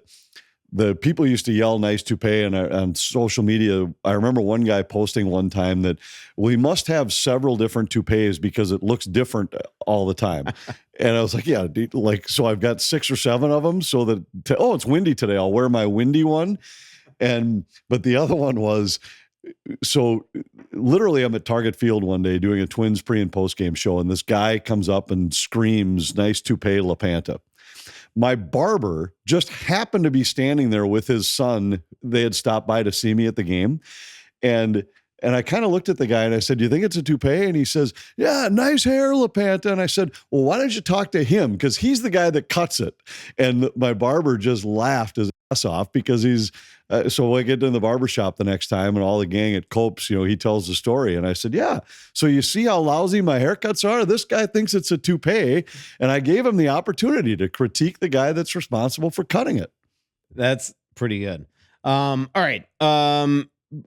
the people used to yell nice toupee on social media. I remember one guy posting one time that we must have several different toupees because it looks different all the time. And I was like, yeah, so I've got 6 or 7 of them so that, it's windy today, I'll wear my windy one. But the other one was, so literally I'm at Target Field one day doing a Twins pre and post game show. And this guy comes up and screams, nice toupee LaPanta. My barber just happened to be standing there with his son. They had stopped by to see me at the game. And I kind of looked at the guy and I said, do you think it's a toupee? And he says, yeah, nice hair, LaPanta. And I said, well, why don't you talk to him? Because he's the guy that cuts it. And my barber just laughed his ass off because he's, so I get in the barbershop the next time and all the gang at Cope's, he tells the story. And I said, yeah, so you see how lousy my haircuts are? This guy thinks it's a toupee. And I gave him the opportunity to critique the guy that's responsible for cutting it. That's pretty good. All right.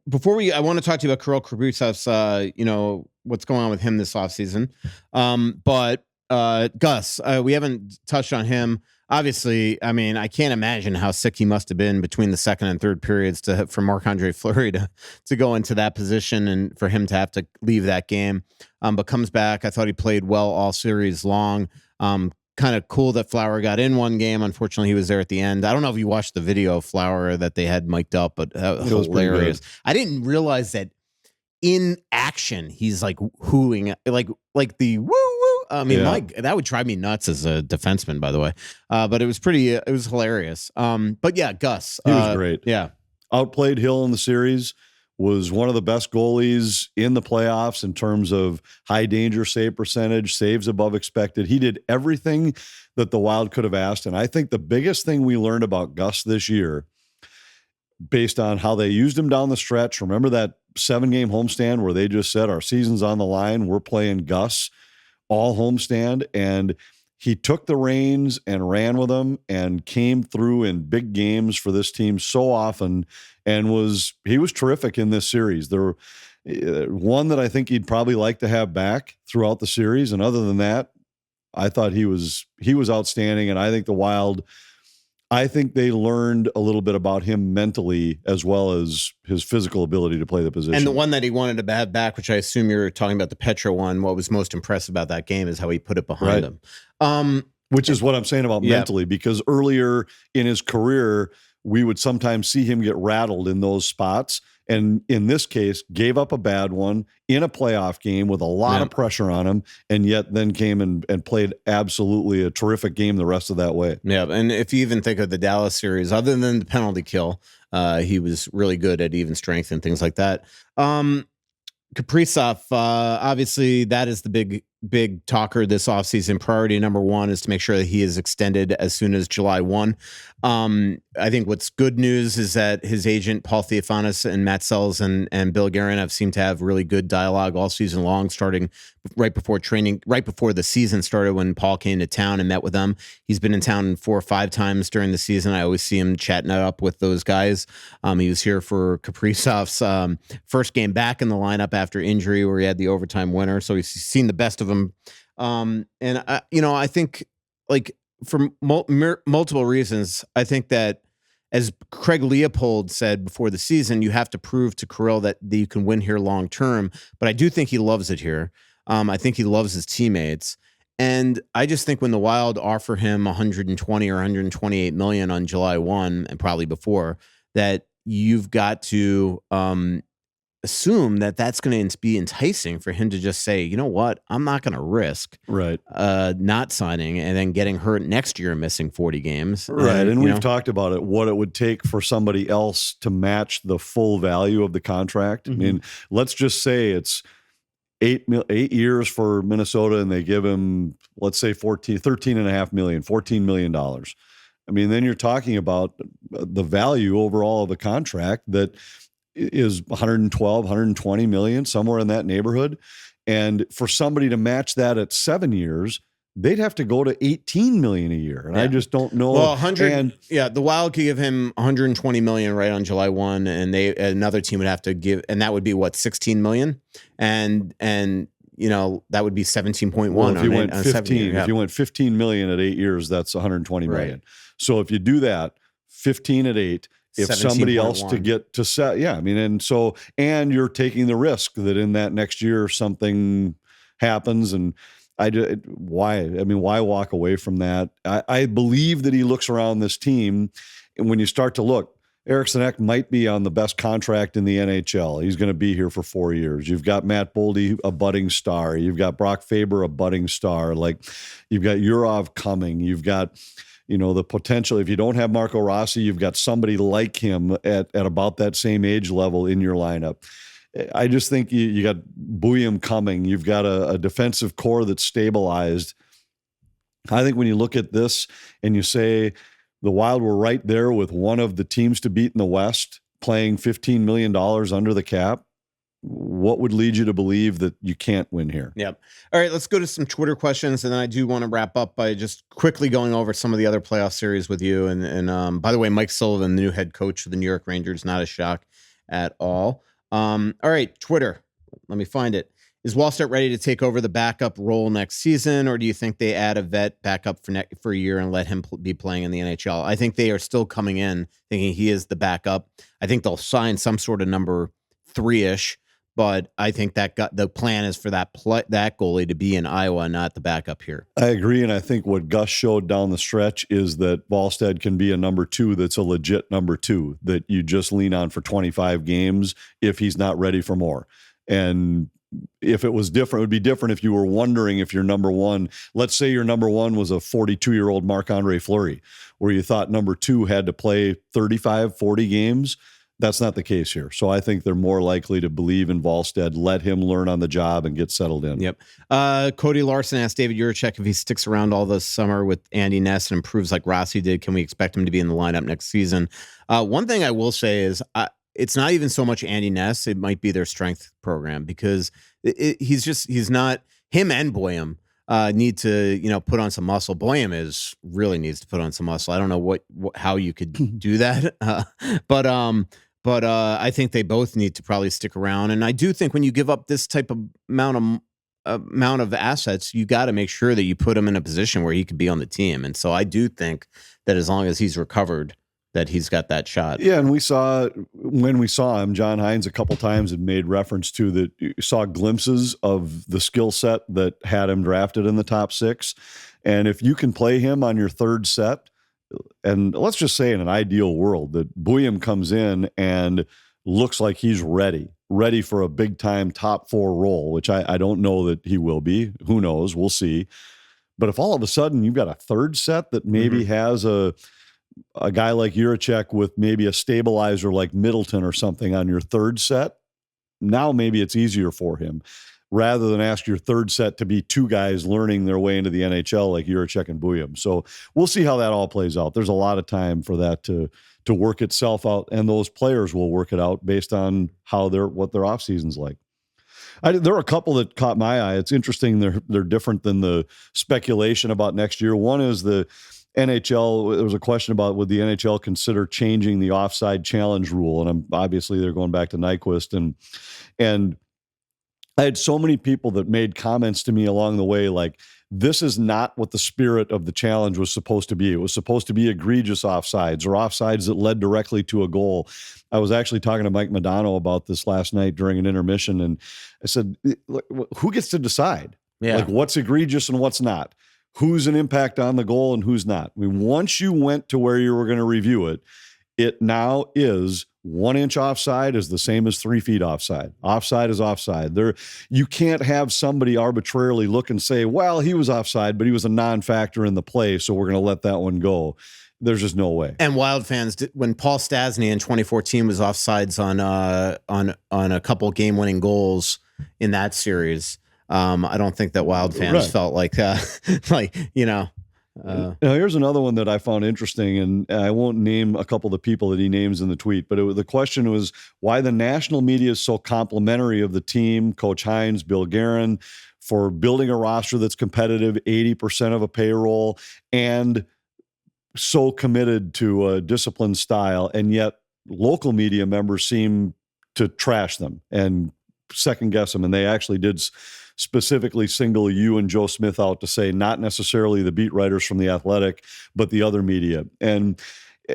Before I want to talk to you about Kirill Kaprizov's, what's going on with him this offseason. But Gus, we haven't touched on him. Obviously, I mean, I can't imagine how sick he must have been between the second and third periods for Marc-Andre Fleury to go into that position and for him to have to leave that game. But comes back. I thought he played well all series long. Kind of cool that Flower got in one game. Unfortunately, he was there at the end. I don't know if you watched the video of Flower that they had mic'd up, but it was hilarious. I didn't realize that in action he's like hooing, like the woo woo. I mean, that would drive me nuts as a defenseman, by the way. But it was hilarious. But yeah, Gus, he was great. Yeah, outplayed Hill in the series. Was one of the best goalies in the playoffs in terms of high danger save percentage, saves above expected. He did everything that the Wild could have asked. And I think the biggest thing we learned about Gus this year, based on how they used him down the stretch, remember that 7-game homestand where they just said, our season's on the line, we're playing Gus all homestand. And he took the reins and ran with them and came through in big games for this team so often. And he was terrific in this series. There one that I think he'd probably like to have back throughout the series. And other than that, I thought he was outstanding. And I think the Wild, they learned a little bit about him mentally as well as his physical ability to play the position. And the one that he wanted to have back, which I assume you're talking about the Petra one, what was most impressive about that game is how he put it behind him. Which is what I'm saying about mentally, because earlier in his career, we would sometimes see him get rattled in those spots. And in this case, gave up a bad one in a playoff game with a lot of pressure on him, and yet then came and played absolutely a terrific game the rest of that way. Yeah, and if you even think of the Dallas series, other than the penalty kill, he was really good at even strength and things like that. Kaprizov, obviously, that is the big talker this offseason. Priority number one is to make sure that he is extended as soon as July 1. I think what's good news is that his agent, Paul Theophanis, and Matt Sells and Bill Guerin have seemed to have really good dialogue all season long, starting right before the season started when Paul came to town and met with them. He's been in town 4 or 5 times during the season. I always see him chatting it up with those guys. He was here for Kaprizov's first game back in the lineup after injury where he had the overtime winner. So he's seen the best of him. And I think, like, for multiple reasons, I think that, as Craig Leopold said before the season, you have to prove to Kirill that you can win here long term. But I do think he loves it here. I think he loves his teammates. And I just think when the Wild offer him 120 or 128 million on July 1 and probably before, that you've got to assume that that's going to be enticing for him to just say, you know what, I'm not going to risk not signing and then getting hurt next year and missing 40 games. Right. And we've talked about it, what it would take for somebody else to match the full value of the contract. I mean, let's just say it's 8 years for Minnesota and they give him, let's say $13.5 million, $14 million. I mean, then you're talking about the value overall of the contract that is 112, 120 million, somewhere in that neighborhood. And for somebody to match that at 7 years, they'd have to go to 18 million a year. And I just don't know. Well, the Wild could give him 120 million right on July 1, and another team would have to give, and that would be what, 16 million? And that would be 17.1. Well, if you went 15, if you went 15 million at 8 years, that's 120 million. Right. So if you do that, 15 at 8, if somebody else to get to set, and you're taking the risk that in that next year something happens, and why walk away from that? I believe that he looks around this team, and when you start to look, Eriksson Ek might be on the best contract in the NHL. He's going to be here for 4 years. You've got Matt Boldy, a budding star. You've got Brock Faber, a budding star. Like, you've got Urov coming. You've got, the potential. If you don't have Marco Rossi, you've got somebody like him at about that same age level in your lineup. I just think you got Buyam coming. You've got a defensive core that's stabilized. I think when you look at this and you say the Wild were right there with one of the teams to beat in the West, playing $15 million under the cap, what would lead you to believe that you can't win here? Yep. All right, let's go to some Twitter questions, and then I do want to wrap up by just quickly going over some of the other playoff series with you. And by the way, Mike Sullivan, the new head coach of the New York Rangers, not a shock at all. All right, Twitter. Let me find it. Is Wallstedt ready to take over the backup role next season, or do you think they add a vet backup for a year and let him be playing in the NHL? I think they are still coming in thinking he is the backup. I think they'll sign some sort of number 3-ish, but I think the plan is for that goalie to be in Iowa, not the backup here. I agree, and I think what Gus showed down the stretch is that Wallstedt can be a number 2 that's a legit number 2 that you just lean on for 25 games if he's not ready for more. And if it was different, it would be different if you were wondering if your number 1, let's say your number 1 was a 42-year-old Marc-Andre Fleury, where you thought number 2 had to play 35, 40 games. That's not the case here. So I think they're more likely to believe in Wallstedt, let him learn on the job and get settled in. Yep. Cody Larson asked David Juracek if he sticks around all this summer with Andy Ness and improves like Rossi did, can we expect him to be in the lineup next season? One thing I will say is it's not even so much Andy Ness. It might be their strength program, because he's not, him and Buyam need to, put on some muscle. Buyam really needs to put on some muscle. I don't know how you could do that. But I think they both need to probably stick around. And I do think when you give up this type of amount of assets, you got to make sure that you put him in a position where he could be on the team. And so I do think that as long as he's recovered, that he's got that shot. Yeah, and when we saw him, John Hines a couple times had made reference to that. You saw glimpses of the skill set that had him drafted in the top 6. And if you can play him on your third set, and let's just say in an ideal world that Buyam comes in and looks like he's ready for a big time top 4 role, which I don't know that he will be. Who knows? We'll see. But if all of a sudden you've got a third set that maybe has a guy like Juracek with maybe a stabilizer like Middleton or something on your third set, now maybe it's easier for him, rather than ask your third set to be 2 guys learning their way into the NHL like Juracek and Buyam. So we'll see how that all plays out. There's a lot of time for that to work itself out, and those players will work it out based on what their offseason's like. There are a couple that caught my eye. It's interesting. They're different than the speculation about next year. One is the NHL. There was a question about would the NHL consider changing the offside challenge rule, and obviously they're going back to Nyquist, and I had so many people that made comments to me along the way like, this is not what the spirit of the challenge was supposed to be. It was supposed to be egregious offsides or offsides that led directly to a goal. I was actually talking to Mike Modano about this last night during an intermission, and I said, who gets to decide? Yeah. Like what's egregious and what's not. Who's an impact on the goal and who's not. I mean, once you went to where you were going to review it, it now is 1 inch offside is the same as 3 feet offside. Offside is offside. You can't have somebody arbitrarily look and say, well, he was offside, but he was a non-factor in the play, so we're going to let that one go. There's just no way. And Wild fans, when Paul Stastny in 2014 was offsides on a couple game-winning goals in that series, I don't think that Wild fans felt like Now, here's another one that I found interesting, and I won't name a couple of the people that he names in the tweet, but the question was why the national media is so complimentary of the team, Coach Hines, Bill Guerin, for building a roster that's competitive, 80% of a payroll, and so committed to a disciplined style, and yet local media members seem to trash them and second guess them, and they actually did specifically single you and Joe Smith out to say not necessarily the beat writers from The Athletic, but the other media. And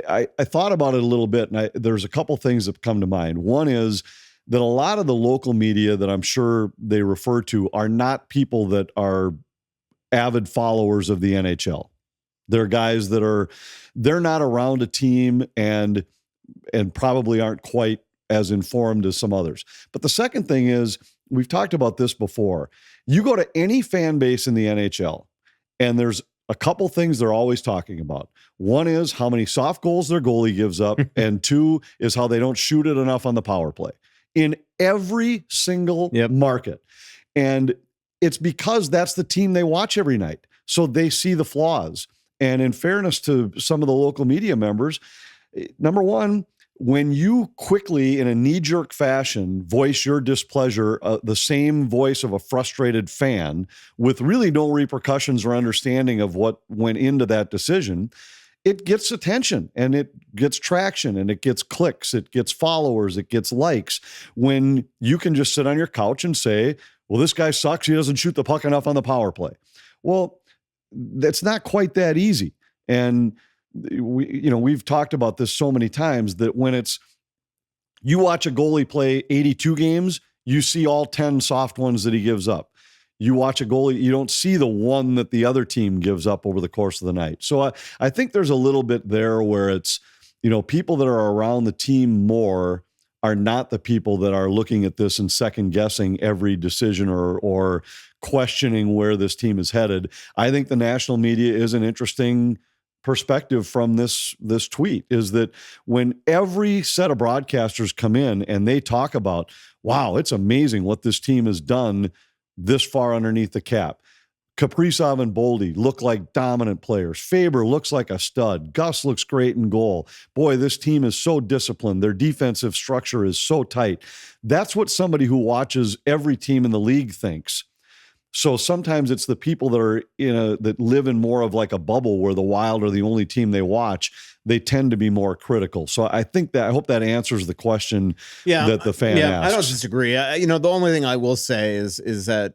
I thought about it a little bit, and there's a couple things that come to mind. One is that a lot of the local media that I'm sure they refer to are not people that are avid followers of the NHL. They're guys that they're not around a team and probably aren't quite as informed as some others. But the second thing is, we've talked about this before. You go to any fan base in the NHL, and there's a couple things they're always talking about. One is how many soft goals their goalie gives up, and two is how they don't shoot it enough on the power play in every single market. And it's because that's the team they watch every night. So they see the flaws. And in fairness to some of the local media members, number one, when you quickly, in a knee-jerk fashion, voice your displeasure, the same voice of a frustrated fan, with really no repercussions or understanding of what went into that decision, it gets attention and it gets traction and it gets clicks, it gets followers, it gets likes. When you can just sit on your couch and say, well, this guy sucks, he doesn't shoot the puck enough on the power play. Well, that's not quite that easy. And we've talked about this so many times that when you watch a goalie play 82 games, you see all 10 soft ones that he gives up. You watch a goalie, you don't see the one that the other team gives up over the course of the night. So I think there's a little bit there where it's, people that are around the team more are not the people that are looking at this and second guessing every decision or questioning where this team is headed. I think the national media is an interesting perspective from this tweet, is that when every set of broadcasters come in and they talk about, wow, it's amazing what this team has done this far underneath the cap. Kaprizov and Boldy look like dominant players. Faber looks like a stud. Gus looks great in goal. Boy, this team is so disciplined. Their defensive structure is so tight. That's what somebody who watches every team in the league thinks. So sometimes it's the people that are that live in more of like a bubble where the Wild are the only team they watch. They tend to be more critical. So I hope that answers the question that the fan asks. I don't disagree. The only thing I will say is that,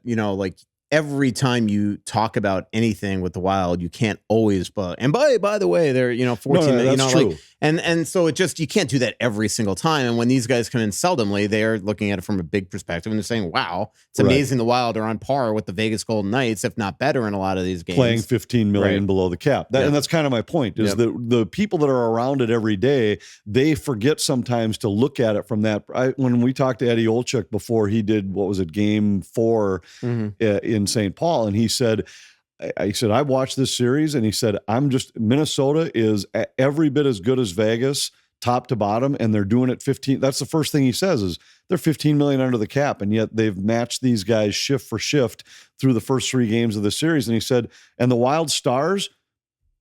every time you talk about anything with the Wild, you can't always, and by the way, they're, 14, that's true. And so you can't do that every single time. And when these guys come in seldomly, they're looking at it from a big perspective and they're saying, wow, it's amazing the Wild are on par with the Vegas Golden Knights, if not better in a lot of these games. Playing $15 million below the cap. And that's kind of my point, is that the people that are around it every day, they forget sometimes to look at it from that. When we talked to Eddie Olczyk before he did, game 4 in St. Paul, and he said, I watched this series, and he said, Minnesota is every bit as good as Vegas, top to bottom, and they're doing it 15. That's the first thing he says, is they're 15 million under the cap, and yet they've matched these guys shift for shift through the first 3 games of the series. And he said, and the Wild Stars,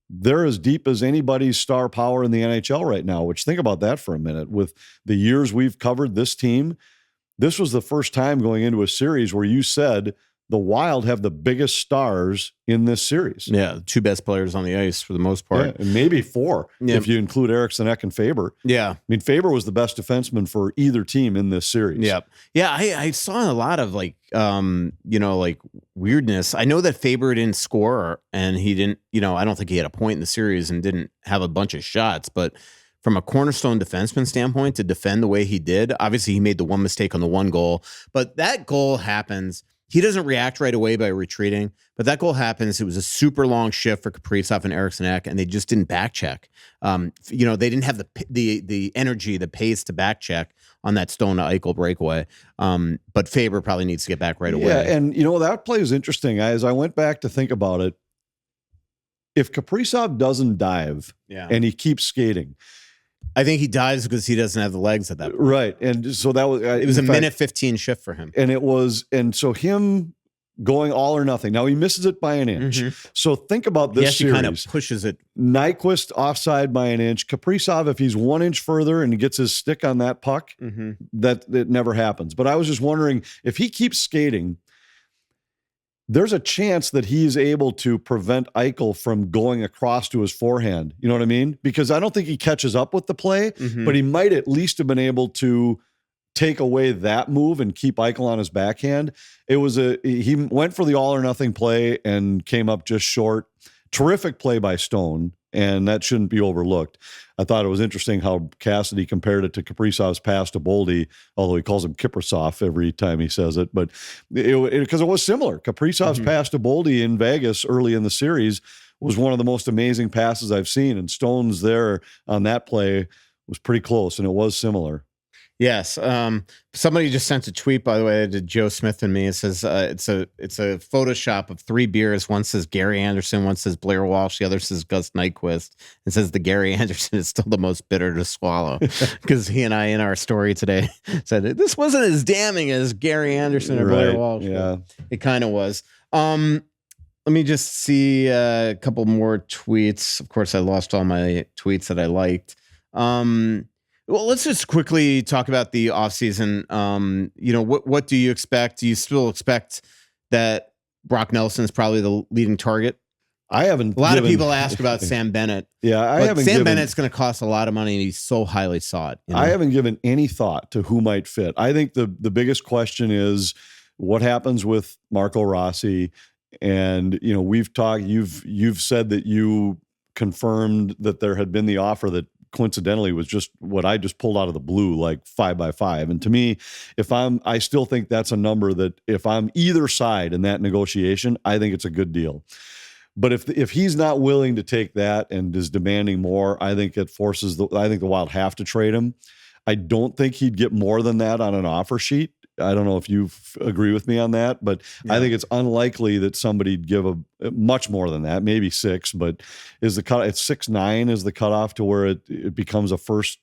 they're as deep as anybody's star power in the NHL right now, which, think about that for a minute. With the years we've covered this team, this was the first time going into a series where you said the Wild have the biggest stars in this series. Yeah, the 2 best players on the ice for the most part. Yeah, and maybe 4 if you include Eriksson Ek and Faber. Yeah. I mean, Faber was the best defenseman for either team in this series. Yeah. Yeah, I saw a lot of weirdness. I know that Faber didn't score, and he didn't, I don't think he had a point in the series and didn't have a bunch of shots, but from a cornerstone defenseman standpoint, to defend the way he did, obviously he made the one mistake on the one goal, but that goal happens he doesn't react right away by retreating, but that goal happens. It was a super long shift for Kaprizov and Eriksson Ek, and they just didn't back check. They didn't have the energy, the pace to back check on that Stone to Eichel breakaway. But Faber probably needs to get back right away. Yeah, and that play is interesting. As I went back to think about it, if Kaprizov doesn't dive and he keeps skating, I think he dives because he doesn't have the legs at that point. Right. And so that was it was a minute 15 shift for him. And so him going all or nothing. Now he misses it by an inch. So think about this series. He kind of pushes it. Nyquist offside by an inch. Kaprizov, if he's 1 inch further and he gets his stick on that puck, that it never happens. But I was just wondering, if he keeps skating, there's a chance that he's able to prevent Eichel from going across to his forehand. You know what I mean? Because I don't think he catches up with the play, but he might at least have been able to take away that move and keep Eichel on his backhand. He went for the all or nothing play and came up just short. Terrific play by Stone, and that shouldn't be overlooked. I thought it was interesting how Cassidy compared it to Kaprizov's pass to Boldy, although he calls him Kaprizov every time he says it. But because it was similar. Kaprizov's pass to Boldy in Vegas early in the series was one of the most amazing passes I've seen, and Stone's there on that play was pretty close, and it was similar. Yes. Somebody just sent a tweet, by the way, to Joe Smith and me. It says it's a Photoshop of 3 beers. One says Gary Anderson, one says Blair Walsh, the other says Gus Nyquist. It says the Gary Anderson is still the most bitter to swallow, because he and I in our story today said this wasn't as damning as Gary Anderson or Blair Walsh. Yeah, it kind of was. Let me just see a couple more tweets. Of course, I lost all my tweets that I liked. Well, let's just quickly talk about the offseason. What do you expect? Do you still expect that Brock Nelson's probably the leading target? I haven't. A lot of people ask about Sam Bennett. Yeah, I haven't. Sam Bennett's going to cost a lot of money, and he's so highly sought. I haven't given any thought to who might fit. I think the biggest question is what happens with Marco Rossi. And we've talked. You've said that you confirmed that there had been the offer that coincidentally was just what I just pulled out of the blue, like 5x5. And to me, I still think that's a number that if I'm either side in that negotiation, I think it's a good deal. But if he's not willing to take that and is demanding more, I think it forces I think the Wild have to trade him. I don't think he'd get more than that on an offer sheet. I don't know if you agree with me on that, but I think it's unlikely that somebody'd give a much more than that, maybe 6, but it's 6.9 is the cutoff to where it becomes a first,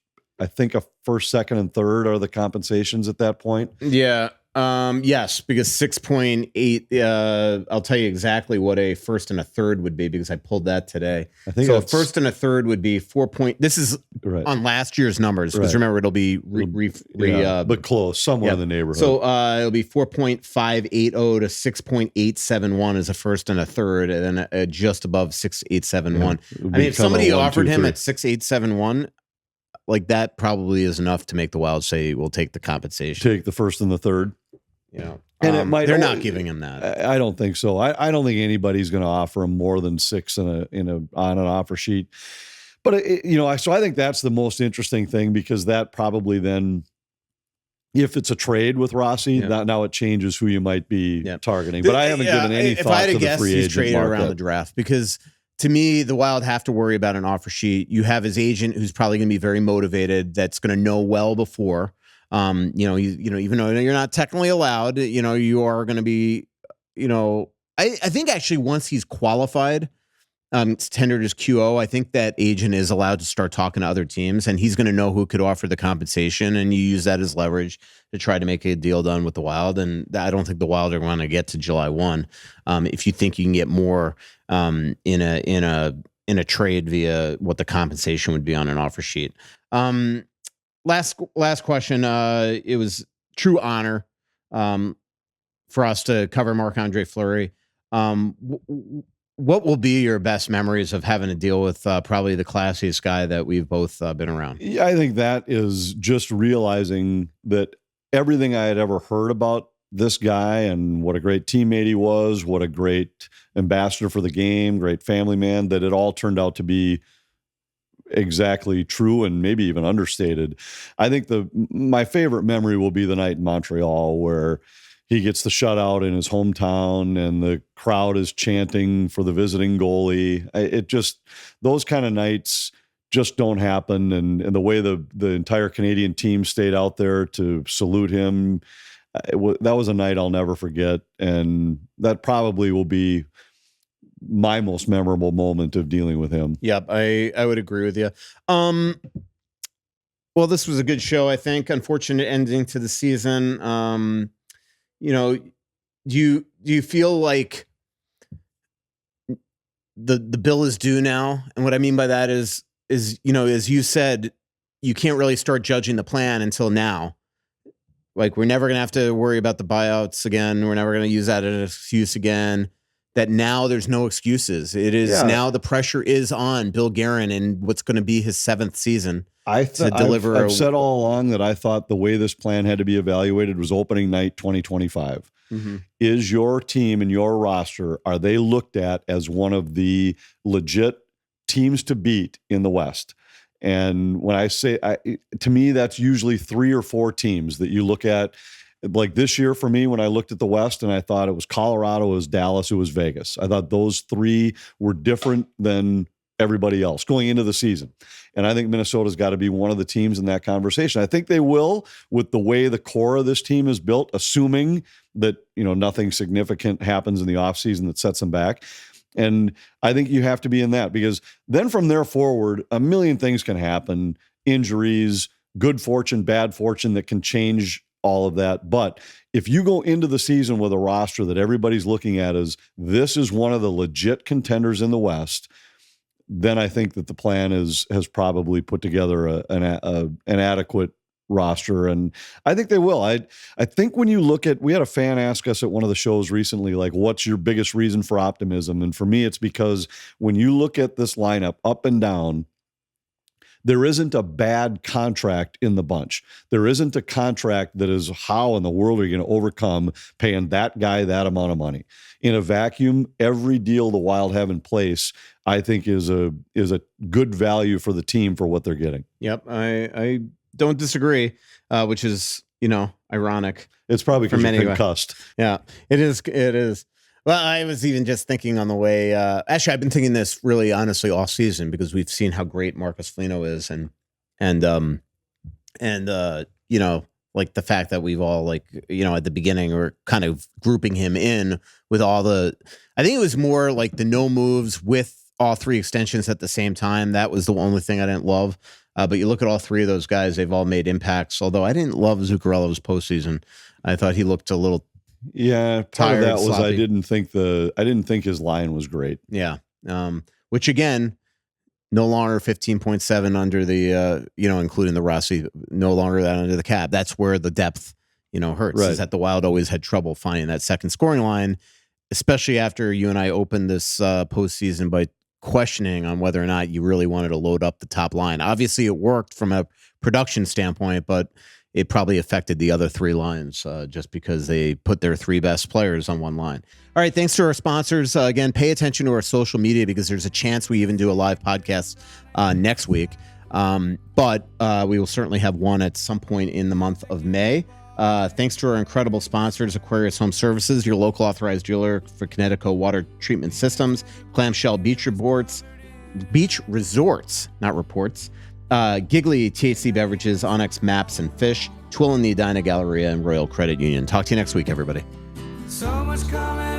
second, and third are the compensations at that point. Yeah. Yes, because 6.8, I'll tell you exactly what a first and a third would be, because I pulled that today. I think so. A first and a third would be 4 point. This is on last year's numbers, because remember, it'll be but close, somewhere in the neighborhood. So it'll be 4.580 to 6.871 as a first and a third, and then just above 6.871. I mean, if somebody offered him at 6.871, like that probably is enough to make the Wild say we'll take the compensation. Take the first and the third. And it might. They're not giving him that. I don't think so. I don't think anybody's going to offer him more than 6 on an offer sheet. But so I think that's the most interesting thing, because that probably then, if it's a trade with Rossi, now it changes who you might be targeting. But I haven't given any thought to the free agent he's traded market around the draft, because to me, the Wild have to worry about an offer sheet. You have his agent, who's probably going to be very motivated, that's going to know well before. Even though you're not technically allowed, you are going to be, I think actually once he's qualified, it's tendered as QO, I think that agent is allowed to start talking to other teams, and he's going to know who could offer the compensation, and you use that as leverage to try to make a deal done with the Wild. And I don't think the Wild are going to get to July 1. If you think you can get more in a trade via what the compensation would be on an offer sheet. Last question. It was true honor for us to cover Marc-Andre Fleury. What will be your best memories of having to deal with probably the classiest guy that we've both been around? Yeah, I think that is just realizing that everything I had ever heard about this guy and what a great teammate he was, what a great ambassador for the game, great family man, that it all turned out to be exactly true and maybe even understated. I think my favorite memory will be the night in Montreal where he gets the shutout in his hometown and the crowd is chanting for the visiting goalie. It just, those kind of nights just don't happen. And the way the entire Canadian team stayed out there to salute him, that was a night I'll never forget. And that probably will be my most memorable moment of dealing with him. Yep, I would agree with you. Well, this was a good show, I think. Unfortunate ending to the season. Do you feel like the bill is due now? And what I mean by that is, as you said, you can't really start judging the plan until now. Like, we're never going to have to worry about the buyouts again. We're never going to use that as an excuse again. That now there's no excuses. It is now the pressure is on Bill Guerin in what's going to be his 7th season. I've said all along that I thought the way this plan had to be evaluated was opening night 2025. Mm-hmm. Is your team and your roster, are they looked at as one of the legit teams to beat in the West? And when I say, to me, that's usually 3 or 4 teams that you look at. Like this year for me, when I looked at the West and I thought it was Colorado, it was Dallas, it was Vegas. I thought those 3 were different than everybody else going into the season. And I think Minnesota's got to be one of the teams in that conversation. I think they will, with the way the core of this team is built, assuming that, nothing significant happens in the offseason that sets them back. And I think you have to be in that, because then from there forward, a million things can happen, injuries, good fortune, bad fortune that can change all of that. But if you go into the season with a roster that everybody's looking at as this is one of the legit contenders in the West, then I think that the plan has probably put together an adequate roster. And I think they will. I think when you look at, we had a fan ask us at one of the shows recently, like, what's your biggest reason for optimism? And for me, it's because when you look at this lineup up and down, there isn't a bad contract in the bunch. There isn't a contract that is, how in the world are you going to overcome paying that guy that amount of money? In a vacuum, every deal the Wild have in place, I think is a good value for the team for what they're getting. Yep, I don't disagree, which is, ironic. It's probably because you're concussed. Yeah, it is. Well, I was even just thinking on the way. Actually, I've been thinking this really honestly all season, because we've seen how great Marcus Foligno is, and like the fact that we've all at the beginning were kind of grouping him in with all the. I think it was more like the no moves with all 3 extensions at the same time. That was the only thing I didn't love. But you look at all 3 of those guys; they've all made impacts. Although I didn't love Zuccarello's postseason. I thought he looked a little. Yeah, part tired, of that was sloppy. I didn't think his line was great. Yeah, which again, no longer 15.7 under the including the Rossi, no longer that under the cap. That's where the depth hurts. Right. Is that the Wild always had trouble finding that second scoring line, especially after you and I opened this postseason by questioning on whether or not you really wanted to load up the top line. Obviously, it worked from a production standpoint, but it probably affected the other 3 lines just because they put their 3 best players on one line. All right, thanks to our sponsors. Again, pay attention to our social media, because there's a chance we even do a live podcast next week. But we will certainly have one at some point in the month of May. Thanks to our incredible sponsors, Aquarius Home Services, your local authorized dealer for Connecticut water treatment systems, Clamshell Beach Resorts, not reports, Giggly THC Beverages, Onyx Maps and Fish, Twill and the Edina Galleria, and Royal Credit Union. Talk to you next week, everybody. So much coming.